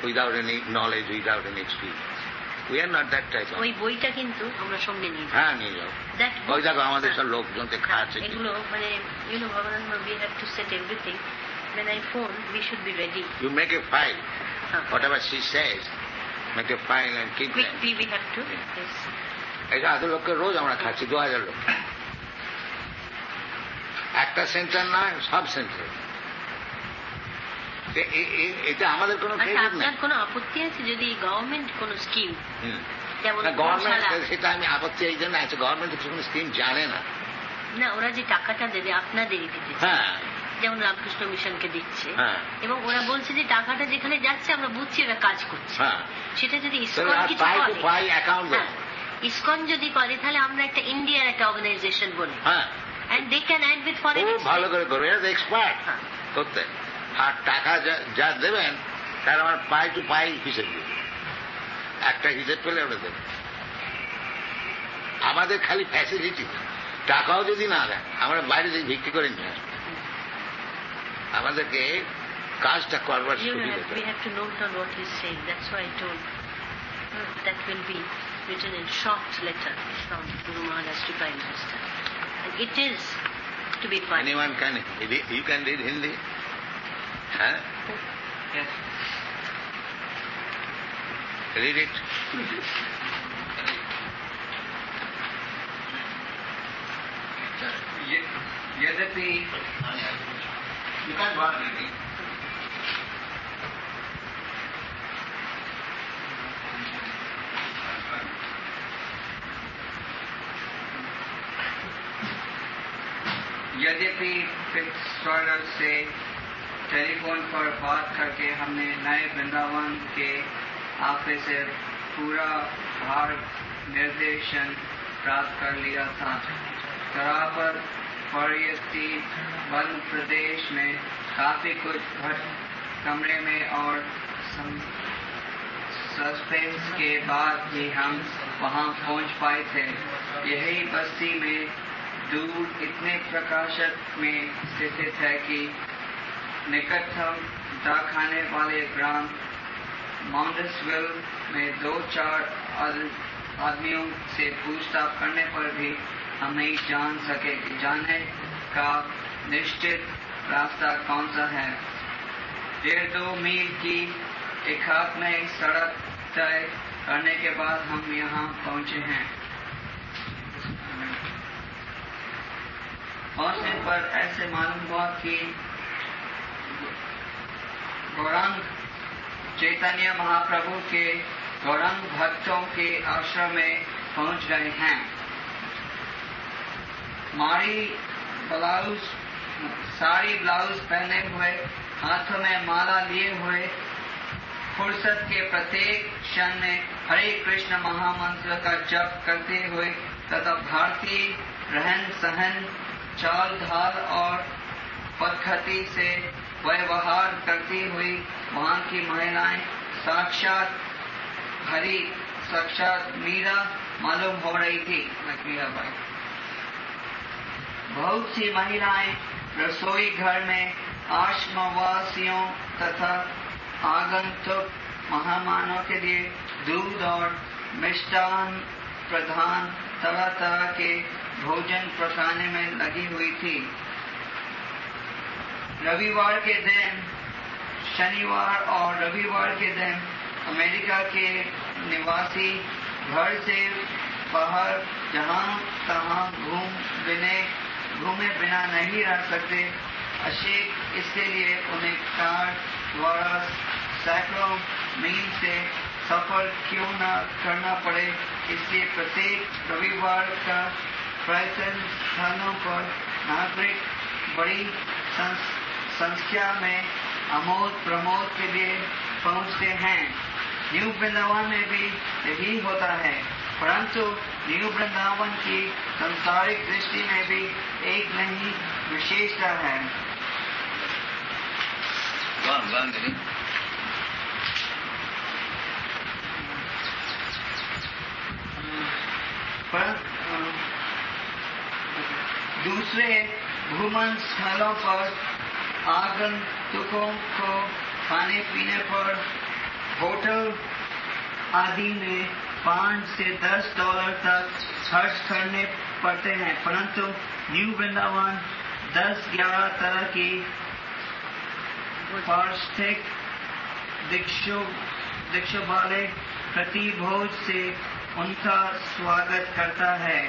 without any knowledge, without any experience. We are not that type of. ওই বইটা কিন্তু আমরা সঙ্গে নিয়ে যাই। হ্যাঁ, নিয়ে যাও। ওই দেখো আমাদের সব লোকজনকে খাওয়াচ্ছে এগুলো, মানে ভগবানন্দ, we have to set everything. When I phone, we should be ready. You make a file. Whatever she says, make a file and keep it. Quickly we have to. Yes. এটা এত লোককে রোজ আমরা খাচ্ছি, 2000 লোক। একটা সেন্টার না, সব centre. এটা আমাদের কোনো ক্রেডিট নেই। আপনার কোনো আপত্তি আছে যদি গভর্নমেন্ট কোন স্কিম, যেমন গভর্নমেন্ট, সেটা আমি আপত্তি এই জন্য আছে, গভর্নমেন্ট কোনো স্কিম জানে না। না, ওরা যে টাকাটা দেবে আপনাদেরই দিতে, যেমন রামকৃষ্ণ মিশনকে দিচ্ছে, এবং ওরা বলছে যে টাকাটা যেখানে যাচ্ছে আমরা বুঝছি ওরা কাজ করছে, সেটা যদি ইসকন কিছু করে, ইসকন যদি করে, তাহলে আমরা একটা ইন্ডিয়ার একটা অর্গানাইজেশন বলি, and they can add with foreign exchange. ভালো করে করবে, এরা এক্সপার্ট করতে। আর টাকা যা দেবেন তার আমার পাই টু পাই হিসেব দেবে, একটা হিসেব পেলে ওটা দেবে। আমাদের খালি ফ্যাসিলিটি, টাকাও যদি না দেয় আমরা বাইরে থেকে ভিক্ষি করে নিয়ে আসবো। আমাদেরকে কাজটা করবার সুবিধা। We have to note down what he's saying. That's why I told that will be written in short letter from Guru Maharaj to Prime Minister. And it is to be fun. Anyone can, you can read Hindi? Huh? Yes. Read it. यद्यपि You can go on reading. यद्यपि फिट्जस्टार्डर से telephone पर बात करके हमने नए वृंदावन के आपे से पूरा भार निर्देशन प्राप्त कर लिया था। तरापर परियति वन प्रदेश में काफी कुछ घट कमरे में और सस्पेंस के बाद ही हम वहां पहुंच पाए थे। यही बस्ती में दूर इतने प्रकाशक में स्थित है कि निकटतम दवा खाने वाले ग्राम माउंटेसविल में 2-4 आदमियों से पूछताछ करने पर भी हम नहीं जाने का निश्चित रास्ता कौन सा है। 1.5 मील की एकात्म सड़क तय करने के बाद हम यहाँ पहुँचे हैं। पहुँचने पर ऐसे मालूम हुआ कि गौरांग चैतन्य महाप्रभु के गौरांग भक्तों के आश्रम में पहुँच गए हैं। साड़ी ब्लाउज पहने हुए, हाथों में माला लिए हुए, फुर्सत के प्रत्येक क्षण में हरे कृष्ण महामंत्र का जप करते हुए तथा भारतीय रहन सहन, चाल ढाल और पद्धति से व्यवहार करती हुई वहाँ की महिलाएं साक्षात मीरा मालूम हो रही थी। मीराबाई। बहुत सी महिलाएं रसोई घर में आश्रमवासियों तथा आगंतुक मेहमानों के लिए दूध और मिष्टान प्रदान तरह तरह के भोजन पकाने में लगी हुई थी। रविवार के दिन, शनिवार और रविवार के दिन अमेरिका के निवासी घर से बाहर जहां तहां घूमे बिना नहीं रह सकते। इसके लिए उन्हें कार द्वारा सैकड़ों मील से सफर क्यों न करना पड़े, इसलिए प्रत्येक रविवार का पर्यटन स्थलों पर नागरिक बड़ी संख्या में आमोद प्रमोद के लिए पहुंचते हैं। न्यू वृंदावन में भी यही होता है, परंतु न्यू वृंदावन की सांसारिक दृष्टि में भी एक नई विशेषता है। दूसरे भूमन स्थलों पर आगंतुकों को खाने पीने पर होटल आदि में $5 से $10 तक खर्च करने पड़ते हैं, परंतु न्यू वृंदावन 10-11 तरह की पौष्टिक दीक्षों वाले प्रतिभोज से उनका स्वागत करता है।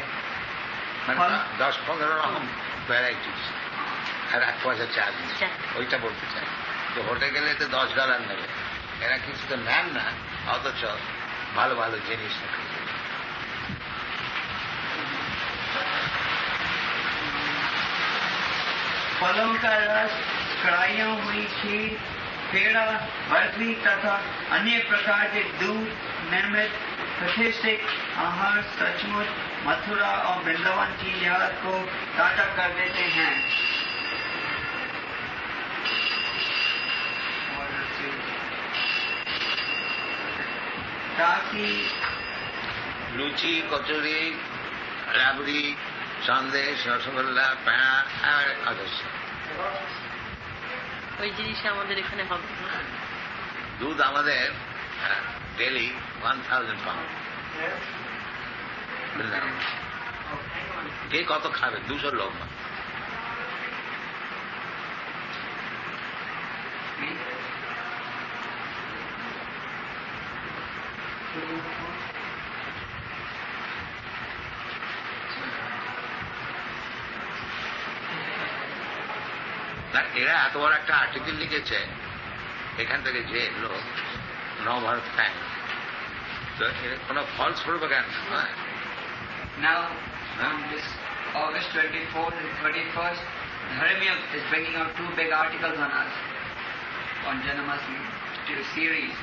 10-15 রকম ভ্যারাইটিস আর এক পয়সা চার্জ ওইটা বলতে চাই। তো হোটেল গেলে তো $10 নেবে, এরা কিছু তো নেন না, অথচ ভালো ভালো জিনিস। फलों का रस, कढ़ाइयों हुई खीर, पेड़ा, बर्फी तथा अन्य प्रकार के दूध निर्मित प्रतिष्ठित आहार सचमुच मथुरा और वृंदावन की याद को ताजा कर देते हैं। ताकि লুচি, কচুরি, রাবড়ি, সন্দেশ, রসগোল্লা, পেঁড়া আর অজস্র ওই জিনিস আমাদের এখানে হবে না। দুধ আমাদের ডেলি 1000 পাউন্ড। কে কত খাবে? 200 লোক। এরা এত বড় একটা আর্টিকেল লিখেছে, এখান থেকে যে লোক নবভারত খায়, তো এর কোনো ফলস প্রোপাগান্ডা নয়। Now, on this August 24th and 31st, Dharmyuk is bringing out 2 big articles on us, on Janmashtami series.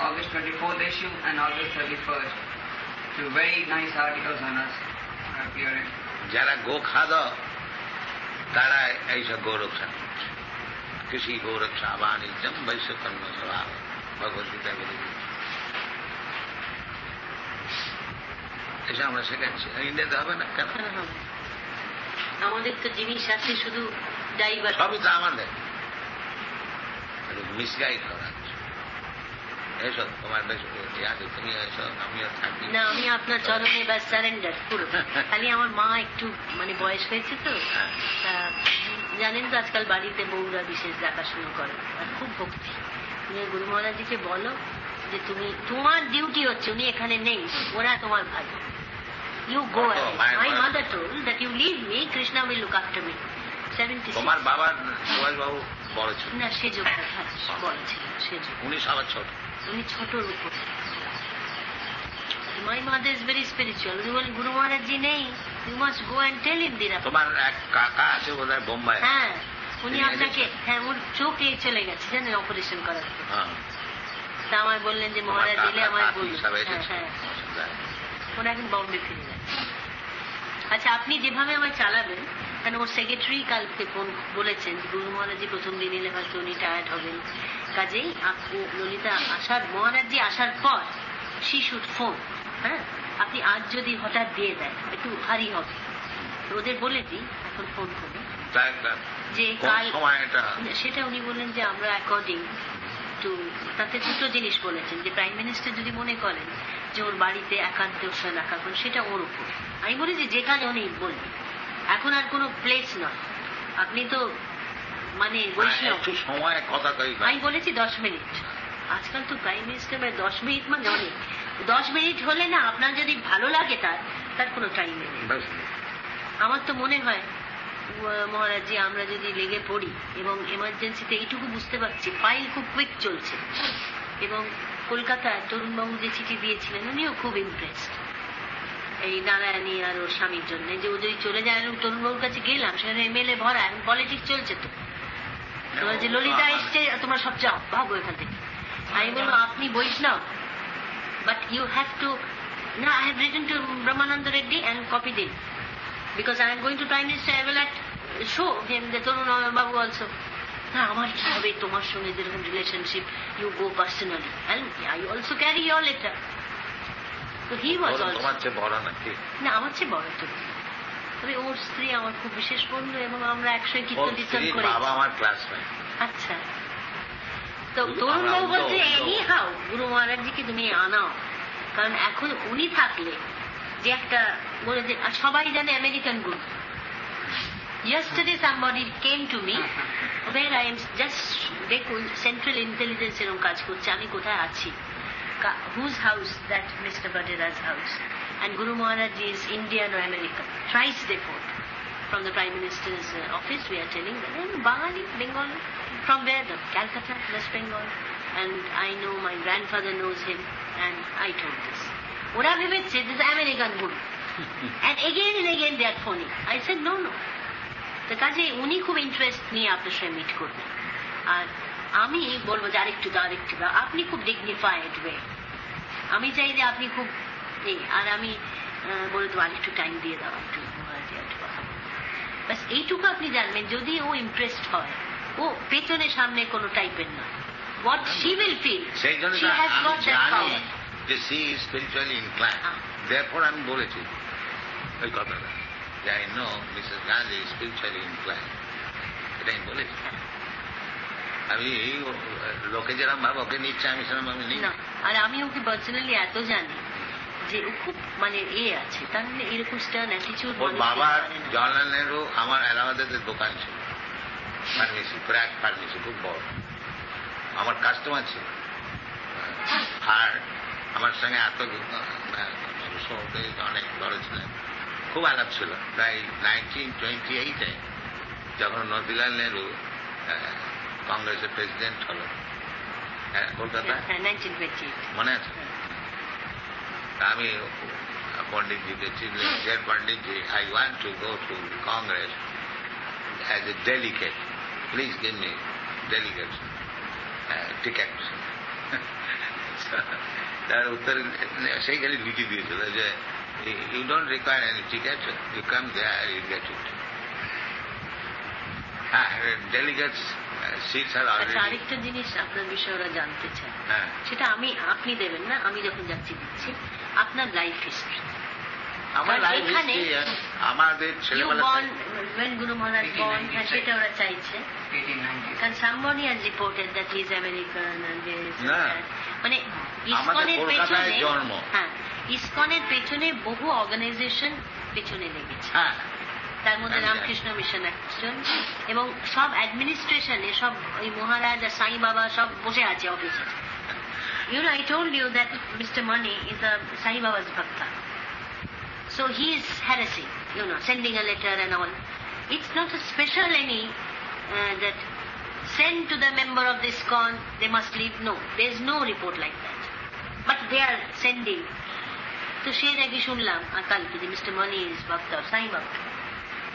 August 24th issue and August 31st. 2 very nice articles on us are appearing. যারা গো খাদক তারা এইসব গৌরক্ষা করছে। কৃষি গৌরক্ষা বাণিজ্যম বৈশ্যকর্ম স্বভাব, ভগবদ্গীতা বলে এসে আমরা শেখাচ্ছি। ইন্ডিয়াতে হবে না কেন? আমাদের তো জিনিস আছে শুধু ড্রাইভার, সবই তো আমাদের মিসগাইড করা। এসো তোমার বেশ আছে, তুমি এসো, আমিও থাকি না। আমি আপনার চরণে ব্যাস স্যারেন্ডার পুরো। খালি আমার মা একটু বয়স হয়েছে তো, জানেন তো আজকাল বাড়িতে বউরা বিশেষ দেখাশোনা করে, আর খুব ভক্তি। তুমি গুরু মহারাজজিকে বলো যে তুমি, তোমার ডিউটি হচ্ছে, উনি এখানে নেই, ওরা তোমার ভাই, you go. My mother told that you leave me, Krishna will look after me. 76। তোমার বাবার সুভাষবাবু বড় ছিল না, সেজ বড় ছিল, সেজ। উনি সবার ছোট, উনি ছোটর উপর। My mother is very spiritual. উনি বলেন গুরু মহারাজজি নেই, you must go and tell him দিরা। তোমার এক কাকা আছে বোধহয় বোম্বাই। হ্যাঁ, উনি আপনাকে, হ্যাঁ, ওর চোখে চলে গেছে জানেন অপারেশন করার পর। তা আমায় বললেন যে মহারাজ দিলে আমায় বলুন। হ্যাঁ, ওরা এখন বম্বে ফিরে যাচ্ছে। আচ্ছা, আপনি যেভাবে আমায় চালাবেন, কেন ওর সেক্রেটারি কালকে ফোন বলেছেন গুরু মহারাজজি প্রথম দিন এলে হয়তো উনি টায়ার্ড হবেন, কাজেই ললিতা আসার, মহারাজজি আসার পর she should phone। হ্যাঁ, আপনি আজ যদি হঠাৎ দিয়ে দেন একটু ভারী হবে, ওদের বলে দিই এখন ফোন করে যে কাল, সেটা উনি বললেন যে আমরা অ্যাকর্ডিং টু, তাতে দুটো জিনিস বলেছেন যে প্রাইম মিনিস্টার যদি মনে করেন যে ওর বাড়িতে একান্ত রাখা, সেটা ওর উপর। আমি বলেছি যে কাজ উনি বলবেন, এখন আর কোনো প্লেস নয়, আপনি তো মানে বৈষ্ণব সময় কথা কই। আমি বলেছি 10 মিনিট। আজকাল তো প্রাইম মিনিস্টার 10 মিনিট মানে অনেক। 10 মিনিট হলে না, আপনার যদি ভালো লাগে তার কোনো টাইম নেই। আমার তো মনে হয় মহারাজজি আমরা যদি লেগে পড়ি, এবং এমার্জেন্সিতে এইটুকু বুঝতে পারছি ফাইল খুব কুইক চলছে, এবং কলকাতায় তরুণবাবু যে চিঠি দিয়েছিলেন উনিও খুব ইমপ্রেসড এই নারায়ণী আর ওর স্বামীর জন্য, যে ও যদি চলে যায়। তরুণবাবুর কাছে গেলাম, সেখানে এমএলএ ভরা, এখন পলিটিক্স চলছে তো, তোমার যে ললিতা এসছে, তোমরা সব যাও ভাবো এখান থেকে। আমি বলবো আপনি বৈষ্ণব, but you have to, no, I have written to Brahmananda Reddy and copied him, because I am going to Prime Minister, I will show him the Tarun Babu also. না, আমার কি হবে তোমার সঙ্গে যেরকম relationship, you go personally and I also carry your letter. So he was also, তোমার চেয়ে বড় নাকি? না, আমার চেয়ে বড় তো, তবে ওর স্ত্রী আমার খুব বিশেষ বন্ধু, এবং আমরা একসঙ্গে কীর্তন টীর্তন করি। বাবা আমার ক্লাসমেট। আচ্ছা, তো তরুণবাবু বলছে এনি হাউ গুরু মহারাজজিকে তুমি আনাও, কারণ এখন উনি থাকলে যে একটা বলে যে সবাই জানে American Guru. Yesterday somebody came to me where I am just, দেখুন সেন্ট্রাল ইন্টেলিজেন্স এরকম কাজ করছে, আমি কোথায় আছি, whose house, that Mr. Badera's house, and Guru Maharaj is Indian or American. Thrice they phoned from the Prime Minister's office. We are telling them, and Bengali, from where? Calcutta, West Bengal. And I know my grandfather knows him, and I told this. Ora vebece, this is American Guru. And again they are phoning. I said, no. তো কাজে উনি খুব interest নিয়ে আপনার সঙ্গে meet করবেন, আর আমি বলবো যে আরেকটু দাও, আপনি খুব ডিগনিফাইড ওয়ে, আমি চাই যে আপনি খুব আর আমি বলে দেবো আরেকটু টাইম দিয়ে দাও, একটু কথা বলবো, ব্যাস এইটুকু আপনি জানবেন। যদি ও ইমপ্রেসড হয়, ও পেছনে সামনে কোনো টাইপের নয়, what she will feel, she has got that power. She is spiritually inclined. Therefore আমি বলেছি ওই কথাটা, যে I know Mrs. Gandhi is spiritually inclined, এটা আমি বলেছি। আমি লোকে যেরকম ভাব ওকে নিচ্ছে, আমি সেরকম আমি নিই না। আর আমি ওকে পার্সোনালি এত জানি যে ও খুব মানে আছে, তার মানে এরকম স্টার্ন অ্যাটিটিউড। ওর বাবার জওয়াহরলাল নেহরু আমার এলাহাবাদের দোকান ছিল, ফার্মেসি, ক্র্যাক ফার্মেসি, খুব বড়, আমার কাস্টমার ছিল। আর আমার সঙ্গে এত অনেক বড় ছিলেন, খুব আলাপ ছিল। প্রায় 1928-এ যখন নথিলাল নেহরু কংগ্রেসের প্রেসিডেন্ট হল কলকাতা, মনে আছে? আমি পন্ডিতজিকে চিনলাম, dear Panditji, I want to go to Congress as a delegate, please give me delegate ticket. তার উত্তর সেইখানে লিখে দিয়েছিল যে you don't require any ticket, you come there, you get it. Delegates seats are already. আচ্ছা, আরেকটা জিনিস আপনার বিষয়ে ওরা জানতে চায়, সেটা আপনি দেবেন না, আমি যখন যাচ্ছি দিচ্ছি, আপনার লাইফ হিস্ট্রি। আমার লাইফ হিস্ট্রি, আমাদের ছেলেবেলা গুরু মহারাজ বর্ন, সেটা ওরা চাইছে, কারণ somebody has reported that he is American and there is মানে ইসকনের পেছনে, হ্যাঁ, ইসকনের পেছনে বহু অর্গানাইজেশন পেছনে লেগেছে। তার মধ্যে রামকৃষ্ণ মিশন একজন, এবং সব অ্যাডমিনিস্ট্রেশনে সব ওই মহারাজ আর সাই বাবা সব বসে আছে অফিসে। You know, I told you that Mr. Mani is a Sai Baba's bhakta. So he is harassing, sending a letter and all. It's not a special any that send to the member of this ISKCON, they must leave. No, there is no report like that. But they are sending. তো সে নাকি শুনলাম কালকে যে mister money is ভক্ত of সাই বাবা।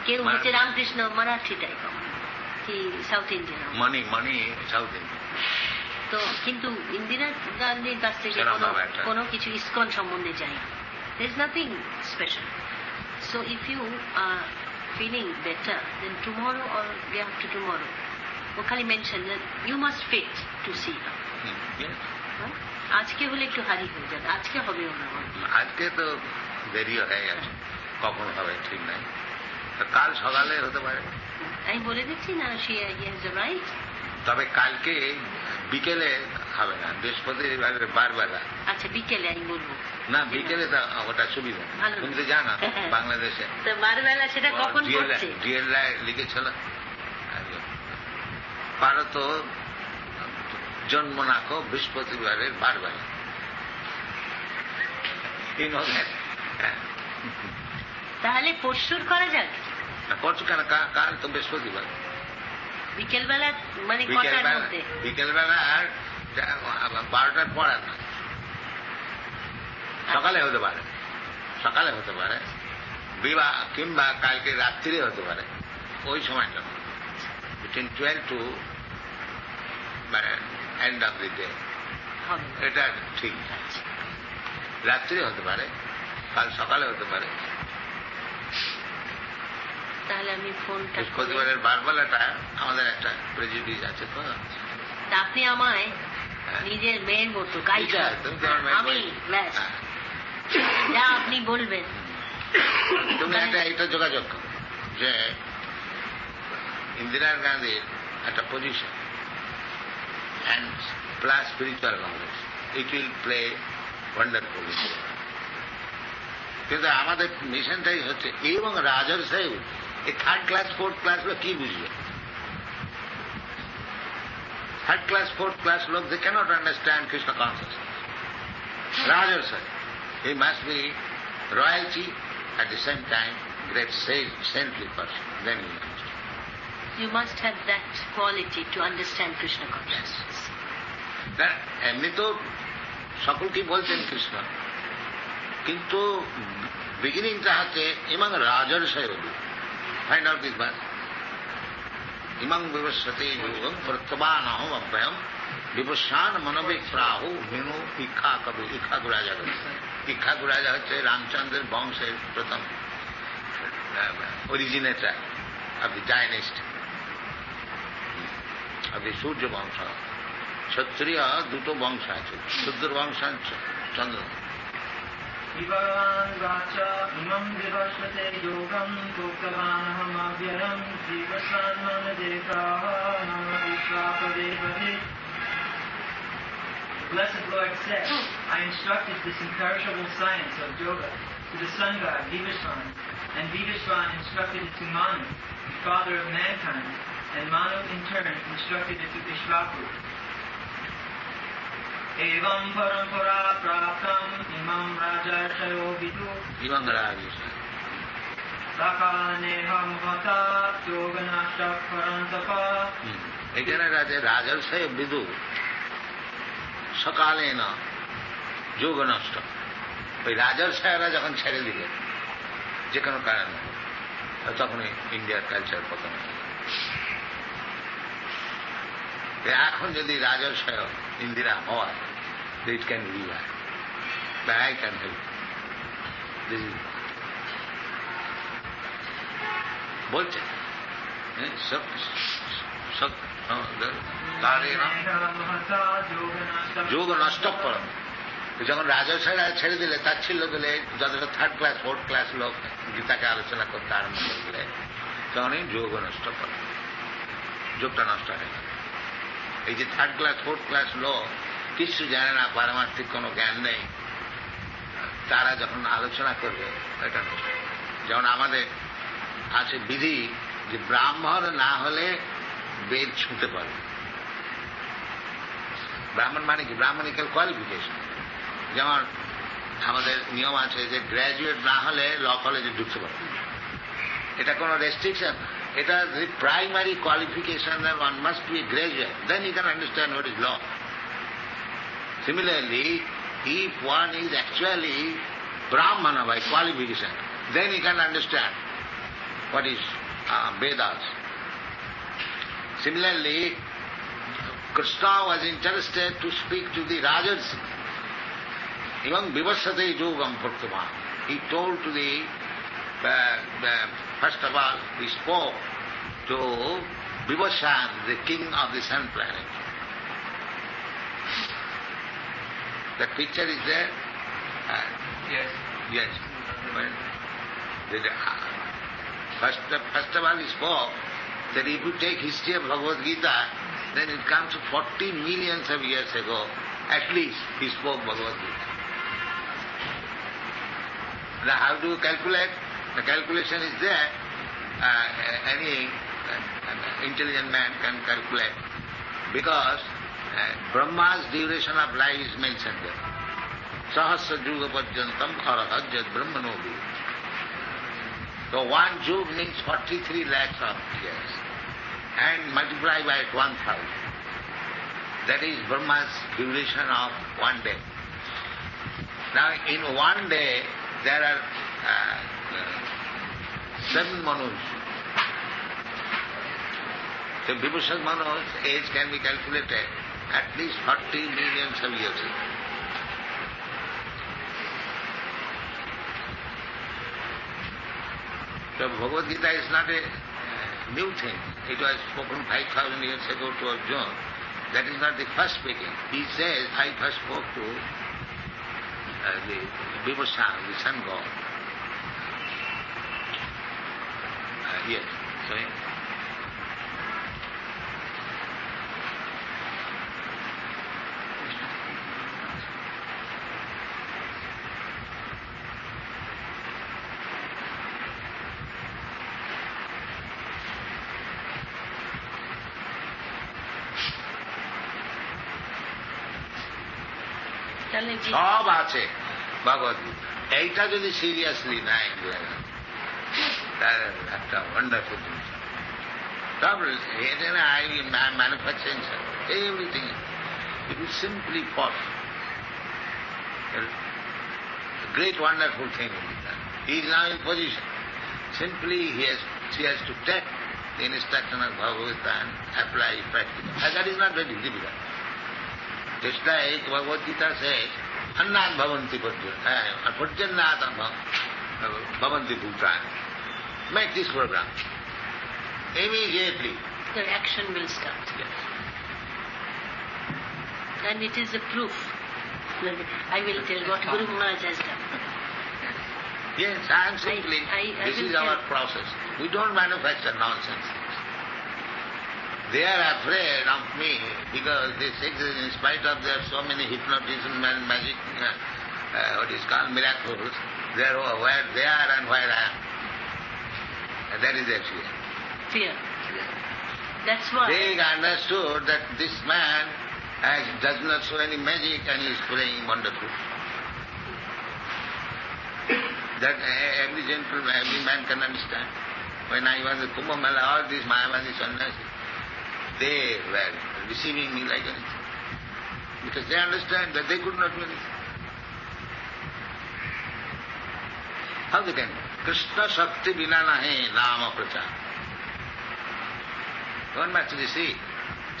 কেউ হচ্ছে Ramakrishna Marathi type, কি সাউথ ইন্ডিয়ান মানি সাউথ ইন্ডিয়ান। তো কিন্তু ইন্দিরা গান্ধীর কাছ থেকে কোনো কিছু ইসকন সম্বন্ধে জানি না। There is nothing special. So if you are feeling better, then tomorrow or day after tomorrow, ওখানে mention that you must fit to see her. আজকে হলে একটু হারি হয়ে যাবে, আজকে হবে না, আজকে তো দেরি হয়ে গেছে, কখন হবে ঠিক নাই, কাল সকালে হতে পারে। আমি বলে দিচ্ছি না, she has the right. তবে কালকে বিকেলে হবে না, বৃহস্পতিবার বারবেলা। আচ্ছা বিকেলে আমি বলবো না, বিকেলে তো ওটা সুবিধা, তুমি তো জানো বাংলাদেশে তো বারবেলা সেটা কখন করছে, ডিএল লিখেছিল পারো তো জন্ম নাকো বৃহস্পতিবারের বারবেলা। তাহলে পরশুর করা যাক। পরশু কেন, কাল তো বৃহস্পতিবার বিকেলবেলা, মানে কটার মধ্যে? বিকেলবেলা আর 12টার পর আর না, সকালে হতে পারে, সকালে হতে পারে, কিংবা কালকে রাত্রিরে হতে পারে, ওই সময়টা between 12 to end of the day, এটা ঠিক। রাত্রি হতে পারে, কাল সকালে হতে পারে। তাহলে আমি ফোনটা, বৃহস্পতিবারের বারবেলাটা আমাদের একটা প্রেজুডিস আছে তো। আপনি আমায় নিজের মেয়ের মতো আমি যা আপনি বলবেন তুমি একটা যোগাযোগ করো যে ইন্দিরা গান্ধীর একটা position and plus spiritual knowledge, it will play wonderful. কিন্তু আমাদের মিশনটাই হচ্ছে এবং রাজার সাহেব এই 3rd ক্লাস 4th ক্লাস লোক কি বুঝবে? 3rd ক্লাস 4th ক্লাস লোক, they cannot understand Krishna consciousness. Rajar Sahib, he must be royalty, at the same time great saintly person, then he understand. You must have that quality to understand Krishna consciousness. এমনি তো সকলকেই বলছেন কৃষ্ণ, কিন্তু বিগিনিংটা হচ্ছে ইমাং রাজার সাহেব। Find out this bus ইমাং বিবস্বতে যোগম প্রত্যবান অহম অভ্যয়ম বিবস্বান মনোবিপ্রাহু menu ইক্ষাকবু। ইক্ষাকু রাজা, ইক্ষাকু রাজা হচ্ছে রামচন্দ্রের বংশের প্রথম originator of the dynasty of the Surya Vamsha. ক্ষত্রিয় দুটো বংশ আছে, শূদ্র বংশ চন্দ্র। Blessed Lord said, I instructed this imperishable science of yoga to the sun god Vivasvan, and Vivasvan instructed it to Manu, the father of mankind, and Manu in turn instructed it to Ishvaku. Evam parampara praptam imam rajarsayo vidu imam rajarsayo sakaneham hata yoganashta parantapa. এখানে রাজারসায় বিদু সকালে না যোগ নষ্ট। ওই রাজারসায়রা যখন ছেড়ে দিলেন যে কোনো কারণে, তখন ইন্ডিয়ার কালচার পতন। এখন যদি রাজারসায় ইন্দিরা হয়, it can revive, but I can help. বলছে যোগ নষ্ট করেন। যখন রাজসাহেরা ছেড়ে দিলে, তার ছিল দিলে যতটা 3rd ক্লাস 4th ক্লাস লোক গীতাকে আলোচনা করতে আরম্ভ করলে, তখনই যোগ নষ্ট করে, যোগটা নষ্ট হয়ে গেল। এই যে 3rd ক্লাস 4th ক্লাস লোক কিছু জানে না, পারমার্থিক কোনো জ্ঞান নেই, তারা যখন আলোচনা করবে এটা নষ্ট। যেমন আমাদের আছে বিধি যে ব্রাহ্মণ না হলে বেদ ছুঁতে পারে। ব্রাহ্মণ মানে কি? ব্রাহ্মণিক্যাল কোয়ালিফিকেশন। যেমন আমাদের নিয়ম আছে যে গ্র্যাজুয়েট না হলে ল কলেজে ঢুকতে পারে, এটা কোনো রেস্ট্রিকশন। এটা primary qualification, one must be graduate, then you can understand what is law. Similarly, if one is actually Brahmana by qualification, then he can understand what is Vedas. Similarly, Krishna was interested to speak to the Rajarsi. Even Vivasate Yogam Praktama. He told to the first of all, he spoke to Vivashan, the king of the sun planet. That picture is there? Yes. Yes. First of all, he spoke that if you take history of Bhagavad Gita, then it comes to 40 millions of years ago. At least he spoke Bhagavad Gita. Now how do you calculate? The calculation is there. Any intelligent man can calculate. Because Brahma's duration of life is mentioned there. Sahasra Juga Pajyantam Arahajyat Brahmanobi. So one Jug means 43 lakhs of years. And multiply by 1,000. That is Brahma's duration of one day. Now in one day there are 7 Manus. So Vibhushan Manu's age can be calculated at least 40 millions of years ago. So Bhagavad Gita is not a new thing. It was spoken 5,000 years ago to Arjuna. That is not the first speaking. He says, I first spoke to the Vibhushan, the sun god. Yes. So সব আছে ভগবত গীতা। এইটা যদি seriously নেয় তার একটা wonderful জিনিস। সব এখানে manufacturing everything it is simply possible. Great wonderful thing in Gita. He is now in position. Simply she has to take the instruction of Bhagavad Gita and apply it practically. And that is not very difficult. Just like Bhagavad Gita says, Annat Bhavanti Purjannat Bhavanti Bhutani. Make this program. Immediately. The action will start. Yes. And it is a proof. I will tell what Guru Maharaj has done. Yes, I am simply, this is our process. We don't manufacture nonsense. They are afraid of me because they say that in spite of there are so many hypnotism and magic, what is called miracles, they are where they are and where I am. And that is their fear. Fear. That's why. They understood that this man does not show any magic and he is playing wonderful. That every gentleman, every man can understand. When I was at Kumbh Mela, all these Mayavadi sannyasis, they were receiving me like anything. Because they understand that they could not do anything. How they can? Krishna Shakti Vina Nahi Nama Prachar. One must receive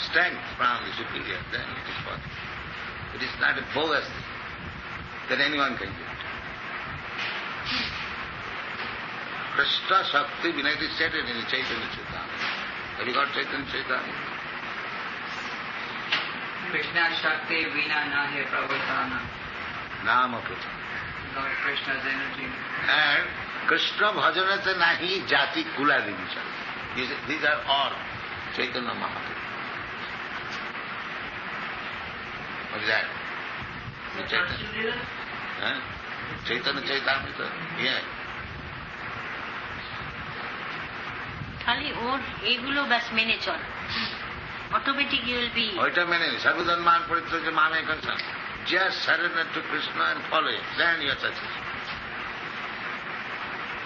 strength from the superior, then it is possible. It is not a bogus thing that anyone can do it. Krishna Shakti Vina, it is stated in the Chaitanya Charitamrita. Have you got Chaitanya Charitamrita? Krishna Shakti Vina Nahi Pravartana. Nama Prachar. Lord Krishna's energy. And Krishna Bhajanata Nahi Jati Kula Divisha. These are all Chaitanya Mahaprabhu. What is that? The Chaitanya. Chaitanya Charitamrita. Yeah. খালি ওর এইগুলো ব্যাস মেনে চল, automatic you will be. ওইটা মেনে সর্বধর্মান পরিত্যাজ্য মাম একং শরণম, just surrender to Krishna and follow him, then you are successful.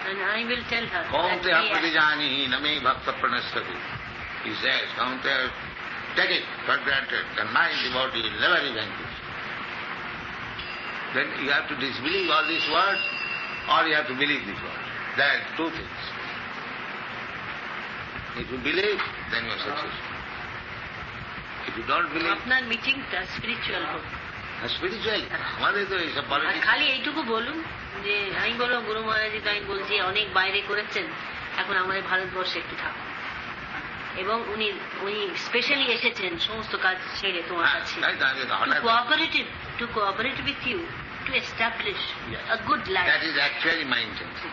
And I will tell her. Kaunteya pratijanihi name bhakta pranasthati. He says, Kaunteya, take it for granted, the mind, the body will never be vanquished. Then you have to disbelieve all these words, or you have to believe these words. There are two things. If you believe, then you are successful. If you don't believe, আপনার মিটিংটা spiritual হোক। Spiritual আমাদের তো এইসব আর politics. খালি এইটুকু বলুন যে আমি বললাম গুরু মহারাজ তো আমি বলছি অনেক বাইরে করেছেন, এখন আমাদের ভারতবর্ষে একটু থাকুন, এবং উনি স্পেশালি এসেছেন সমস্ত কাজ ছেড়ে তোমার কাছে to cooperate with you to establish a good life. That is actually my intention.